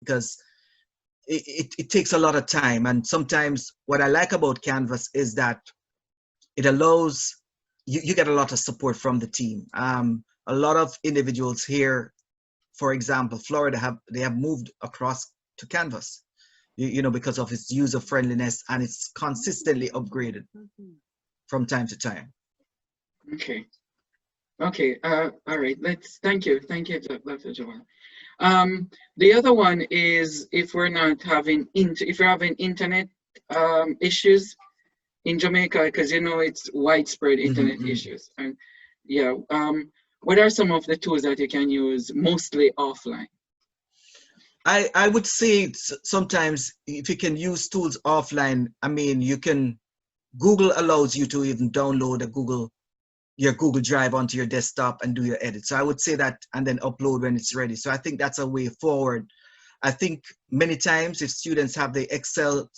Speaker 2: because it takes a lot of time. And sometimes what I like about Canvas is that it allows, you get a lot of support from the team. A lot of individuals here, for example, Florida, they have moved across to Canvas, you know, because of its user friendliness, and it's consistently upgraded from time to time.
Speaker 3: Okay. Okay. All right. Thank you, Dr. Jowallah. The other one is if we're not having if you're having internet issues in Jamaica, because you know it's widespread internet issues, and yeah, what are some of the tools that you can use mostly offline?
Speaker 2: I would say sometimes if you can use tools offline, I mean, Google allows you to even download your Google Drive onto your desktop and do your edit. So I would say that, and then upload when it's ready. So I think that's a way forward. I think many times if students have the Excel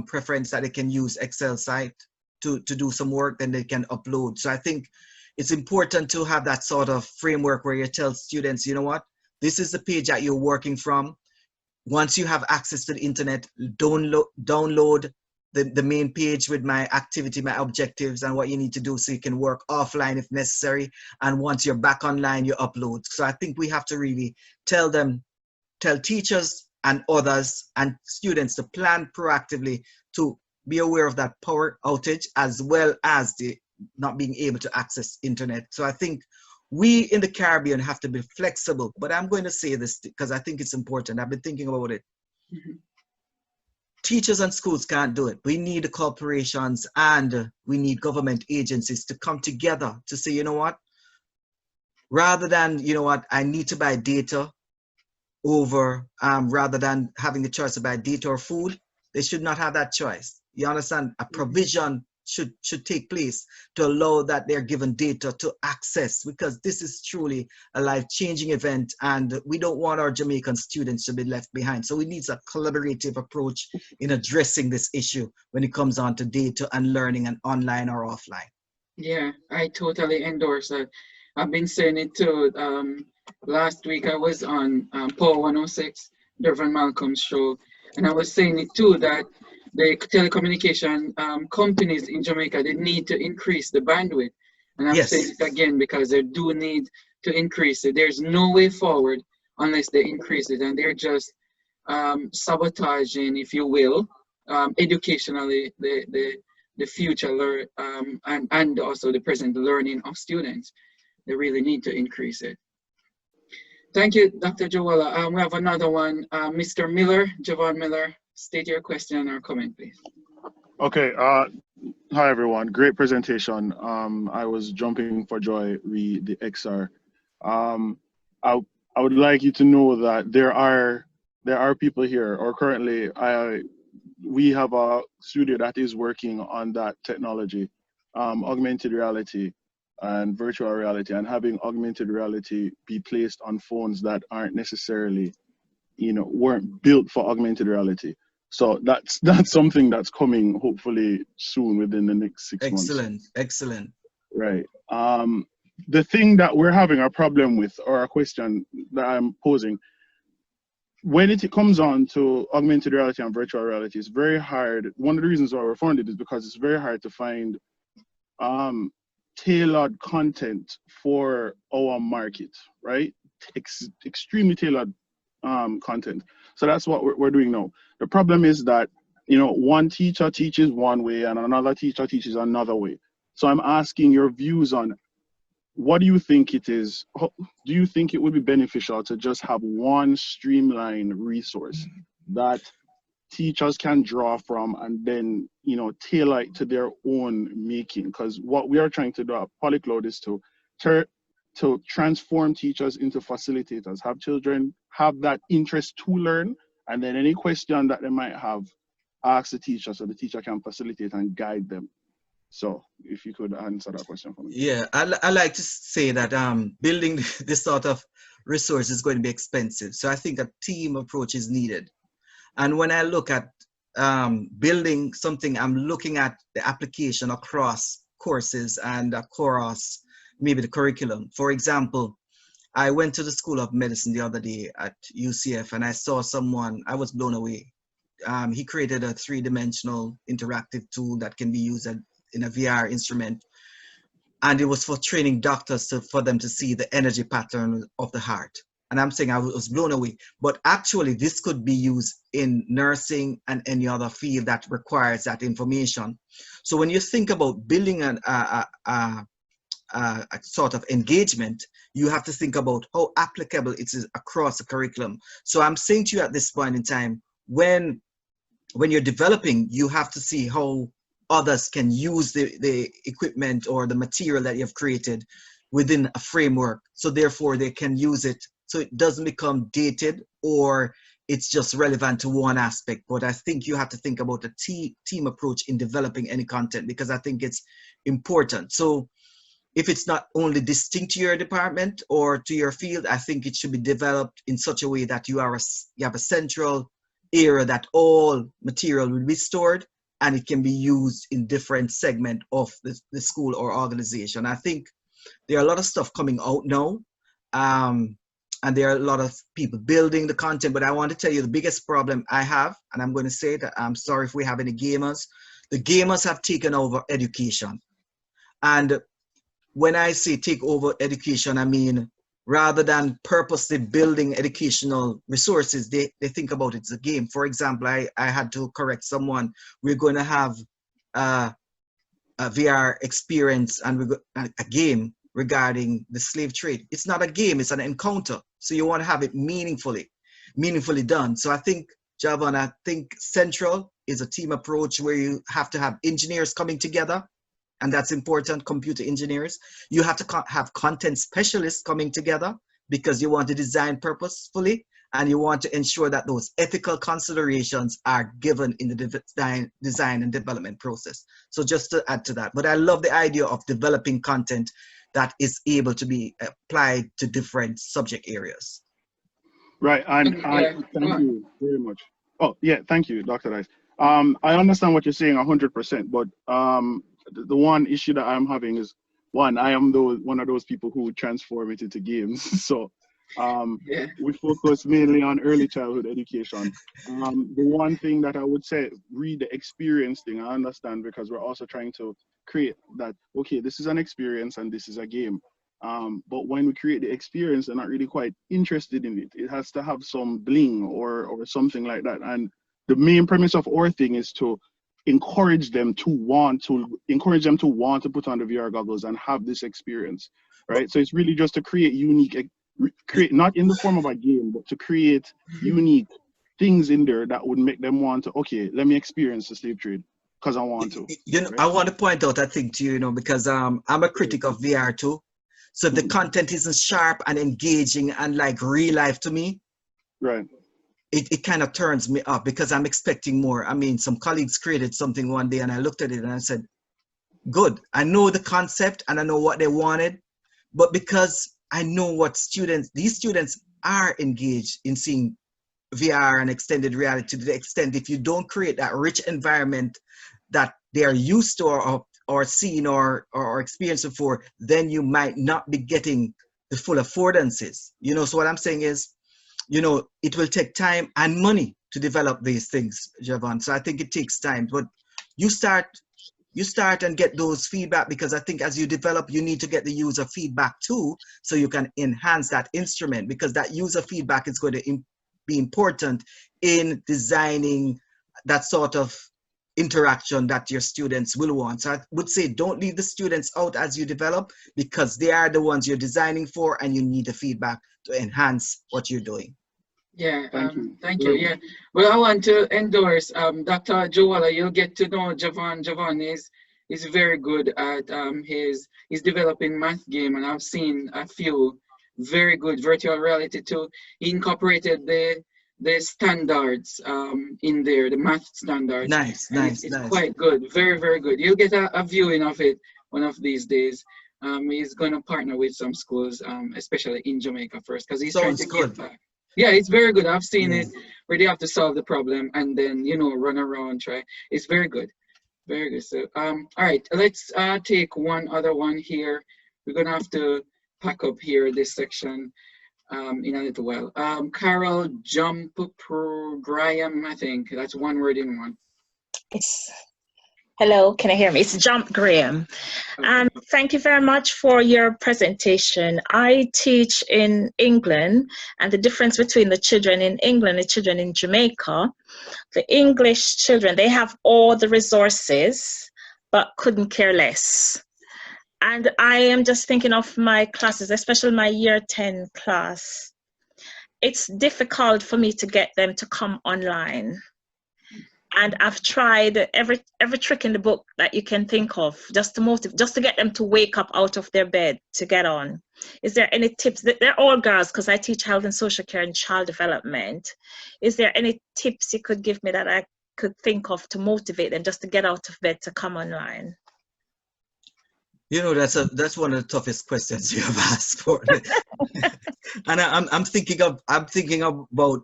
Speaker 2: preference that they can use Excel site to do some work, then they can upload. So I think it's important to have that sort of framework where you tell students, you know what, this is the page that you're working from. Once you have access to the internet, download the main page with my activity, my objectives, and what you need to do so you can work offline if necessary. And once you're back online, you upload. So I think we have to really tell teachers and others and students to plan proactively to be aware of that power outage, as well as the not being able to access internet. So I think we in the Caribbean have to be flexible, but I'm going to say this because I think it's important. I've been thinking about it. Teachers and schools can't do it. We need the corporations and we need government agencies to come together to say, you know what, rather than, you know what, I need to buy data over, rather than having the choice to buy data or food, they should not have that choice. You understand? A provision should take place to allow that they're given data to access, because this is truly a life-changing event and we don't want our Jamaican students to be left behind. So we need a collaborative approach in addressing this issue when it comes on to data and learning and online or offline.
Speaker 3: Yeah, I totally endorse that. I've been saying it too. Last week I was on Power 106, Dervin Malcolm's show, and I was saying it too, that the telecommunication companies in Jamaica, they need to increase the bandwidth. And I'm saying it again because they do need to increase it. There's no way forward unless they increase it. And they're just sabotaging, if you will, educationally the future and also the present learning of students. They really need to increase it. Thank you, Dr. Jowallah. We have another one, Mr. Miller, Javon Miller. State your question or comment, please.
Speaker 6: Okay. Hi, everyone. Great presentation. I was jumping for joy with the XR. I would like you to know that there are people here, or currently we have a studio that is working on that technology, augmented reality and virtual reality, and having augmented reality be placed on phones that aren't necessarily, weren't built for augmented reality. So that's something that's coming hopefully soon within the next 6 months.
Speaker 2: Excellent, excellent.
Speaker 6: Right. The thing that we're having a problem with, or a question that I'm posing, when it comes on to augmented reality and virtual reality, it's very hard. One of the reasons why we're funded is because it's very hard to find tailored content for our market, right? Extremely tailored content. So that's what we're doing now. The problem is that, one teacher teaches one way and another teacher teaches another way. So I'm asking your views on what do you think it is? Do you think it would be beneficial to just have one streamlined resource that teachers can draw from and then, you know, tailor it to their own making? Because what we are trying to do at Polycloud is to transform teachers into facilitators, have children have that interest to learn, and then any question that they might have, ask the teacher so the teacher can facilitate and guide them. So if you could answer that question for me.
Speaker 2: Yeah, I like to say that building this sort of resource is going to be expensive. So I think a team approach is needed. And when I look at building something, I'm looking at the application across courses and across maybe the curriculum. For example, I went to the School of Medicine the other day at UCF and I saw someone, I was blown away. He created a 3-dimensional interactive tool that can be used in a VR instrument. And it was for training doctors for them to see the energy pattern of the heart. And I'm saying I was blown away. But actually, this could be used in nursing and any other field that requires that information. So when you think about building a sort of engagement, you have to think about how applicable it is across the curriculum. So I'm saying to you at this point in time, when you're developing, you have to see how others can use the equipment or the material that you've created within a framework. So therefore they can use it so it doesn't become dated or it's just relevant to one aspect. But I think you have to think about a team approach in developing any content, because I think it's important. So if it's not only distinct to your department or to your field, I think it should be developed in such a way that you have a central area that all material will be stored and it can be used in different segments of the school or organization. I think there are a lot of stuff coming out now, and there are a lot of people building the content, but I want to tell you the biggest problem I have, and I'm going to say that I'm sorry if we have any gamers. The gamers have taken over education. And when I say take over education, I mean, rather than purposely building educational resources, they think about it as a game. For example, I had to correct someone. We're going to have a VR experience and a game regarding the slave trade. It's not a game, it's an encounter. So you want to have it meaningfully done. So I think, Javan, I think central is a team approach where you have to have engineers coming together. And that's important, computer engineers. You have to have content specialists coming together because you want to design purposefully and you want to ensure that those ethical considerations are given in the design and development process. So just to add to that, but I love the idea of developing content that is able to be applied to different subject areas.
Speaker 6: Right, and thank you very much. Oh, yeah, thank you, Dr. Dice. I understand what you're saying 100%, but the one issue that I'm having is, one, I am one of those people who transform it into games. So we focus mainly on early childhood education. The one thing that I would say, read the experience thing, I understand, because we're also trying to create that, okay, this is an experience and this is a game. But when we create the experience, they're not really quite interested in it. It has to have some bling or something like that. And the main premise of our thing is to encourage them to want to put on the VR goggles and have this experience, right? So it's really just to create not in the form of a game, but to create unique things in there that would make them want to, okay, let me experience the slave trade because I want to.
Speaker 2: You know, right? I want to point out, I think, to you, because I'm a critic of VR too. So if the content isn't sharp and engaging and like real life to me,
Speaker 6: right?
Speaker 2: It kind of turns me up because I'm expecting more. I mean, some colleagues created something one day and I looked at it and I said, good, I know the concept and I know what they wanted, but because I know what these students are engaged in seeing VR and extended reality to the extent if you don't create that rich environment that they are used to or seen or experienced before, then you might not be getting the full affordances. You know, so what I'm saying is, you know, it will take time and money to develop these things, Javon. So I think it takes time, but you start and get those feedback, because I think as you develop, you need to get the user feedback too, so you can enhance that instrument, because that user feedback is going to be important in designing that sort of interaction that your students will want. So I would say don't leave the students out as you develop, because they are the ones you're designing for, and you need the feedback to enhance what you're doing.
Speaker 3: Yeah, thank
Speaker 6: Well,
Speaker 3: you. Yeah, well, I want to endorse Dr. Jowallah. You'll get to know Javon. Javon is very good at he's developing math game, and I've seen a few very good virtual reality too. He incorporated the standards in there, the math standards.
Speaker 2: Nice,
Speaker 3: and
Speaker 2: nice,
Speaker 3: it's
Speaker 2: nice.
Speaker 3: quite good, very, very good. You'll get a viewing of it one of these days. He's going to partner with some schools, especially in Jamaica first, because he's trying to give back. Yeah, it's very good. I've seen it where they have to solve the problem and then, you know, run around, try. It's very good. Very good. So, all right, let's take one other one here. We're going to have to pack up here this section in a little while. Carol Jump Graham, I think. That's one word in one.
Speaker 7: It's, hello, can I hear me? It's Jump Graham. Thank you very much for your presentation. I teach in England, and the difference between the children in England and the children in Jamaica, the English children, they have all the resources, but couldn't care less. And I am just thinking of my classes, especially my year 10 class. It's difficult for me to get them to come online. And I've tried every trick in the book that you can think of just to get them to wake up out of their bed to get on. Is there any tips? They're all girls because I teach health and social care and child development. Is there any tips you could give me that I could think of to motivate them just to get out of bed to come online?
Speaker 2: You know, that's one of the toughest questions you have asked for. And I'm thinking about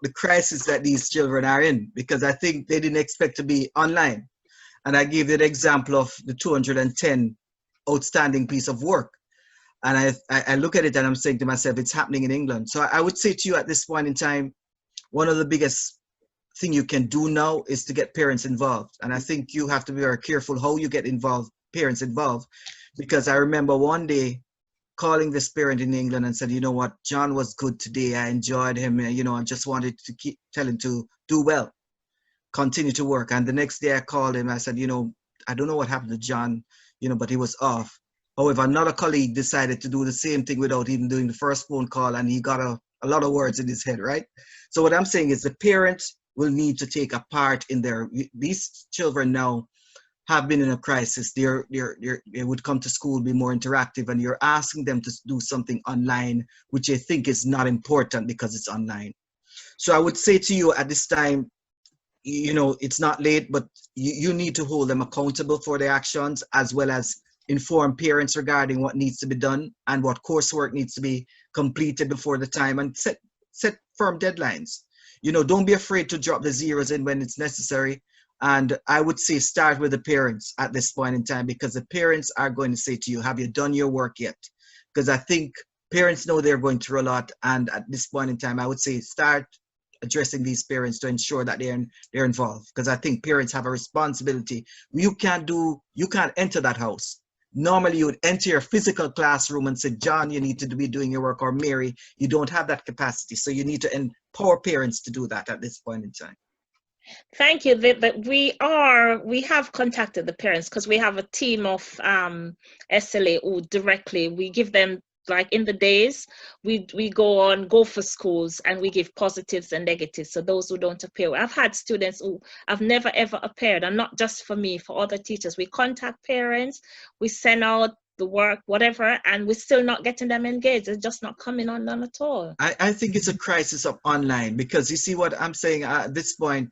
Speaker 2: the crisis that these children are in, because I think they didn't expect to be online. And I gave you the example of the 210 outstanding piece of work. And I look at it and I'm saying to myself, it's happening in England. So I would say to you at this point in time, one of the biggest thing you can do now is to get parents involved. And I think you have to be very careful how you get parents involved. Because I remember one day calling this parent in England and said, you know what, John was good today. I enjoyed him. You know, I just wanted to tell him to do well, continue to work. And the next day I called him. I said, you know, I don't know what happened to John, you know, but he was off. However, another colleague decided to do the same thing without even doing the first phone call. And he got a lot of words in his head, right? So what I'm saying is the parents will need to take a part in these children now have been in a crisis. They would come to school, be more interactive, and you're asking them to do something online, which I think is not important because it's online. So I would say to you at this time, you know, it's not late, but you need to hold them accountable for their actions, as well as inform parents regarding what needs to be done and what coursework needs to be completed before the time, and set firm deadlines. You know, don't be afraid to drop the zeros in when it's necessary. And I would say start with the parents at this point in time, because the parents are going to say to you, have you done your work yet? Because I think parents know they're going through a lot. And at this point in time, I would say start addressing these parents to ensure that they're involved. Because I think parents have a responsibility. You can't enter that house. Normally you would enter your physical classroom and say, John, you need to be doing your work, or Mary, you don't have that capacity. So you need to empower parents to do that at this point in time.
Speaker 7: Thank you. We have contacted the parents because we have a team of SLA who directly, we give them, like in the days, we go for schools and we give positives and negatives. So those who don't appear, I've had students who have never ever appeared, and not just for me, for other teachers. We contact parents, we send out the work, whatever, and we're still not getting them engaged. They're just not coming on none at all.
Speaker 2: I think it's a crisis of online, because you see what I'm saying at this point,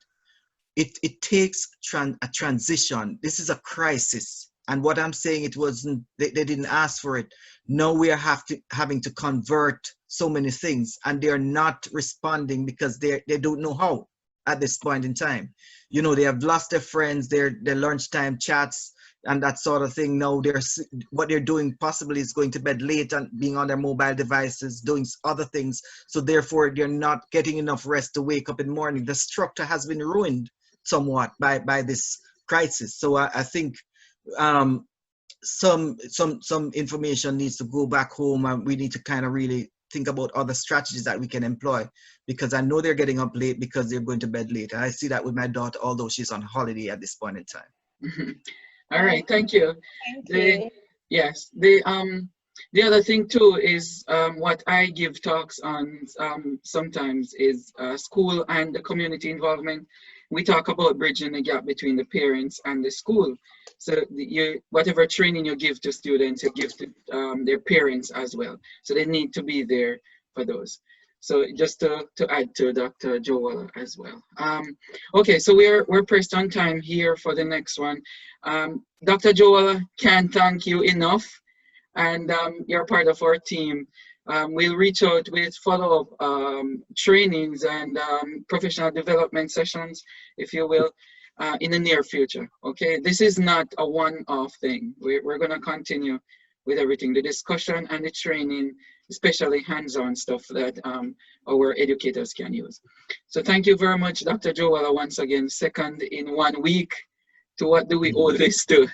Speaker 2: it takes a transition. This is a crisis. And what I'm saying, it wasn't, they didn't ask for it. Now we are having to convert so many things, and they're not responding because they don't know how at this point in time. You know, they have lost their friends, their lunchtime chats and that sort of thing. Now what they're doing possibly is going to bed late and being on their mobile devices, doing other things. So therefore they're not getting enough rest to wake up in the morning. The structure has been ruined somewhat by this crisis. So I think some information needs to go back home, and we need to kind of really think about other strategies that we can employ, because I know they're getting up late because they're going to bed late. I see that with my daughter, although she's on holiday at this point in time.
Speaker 3: All right, thank you.
Speaker 4: Thank you.
Speaker 3: Yes, the other thing too is what I give talks on sometimes is school and the community involvement. We talk about bridging the gap between the parents and the school. So whatever training you give to students, you give to their parents as well. So they need to be there for those. So just to add to Dr. Jowallah as well. Okay, so we're pressed on time here for the next one. Dr. Jowallah, can't thank you enough, and you're part of our team. We'll reach out with follow-up trainings and professional development sessions, if you will, in the near future. Okay, this is not a one-off thing. We're going to continue with everything, the discussion and the training, especially hands-on stuff that our educators can use. So thank you very much, Dr. Jowallah, once again, second in 1 week to what do we owe this to?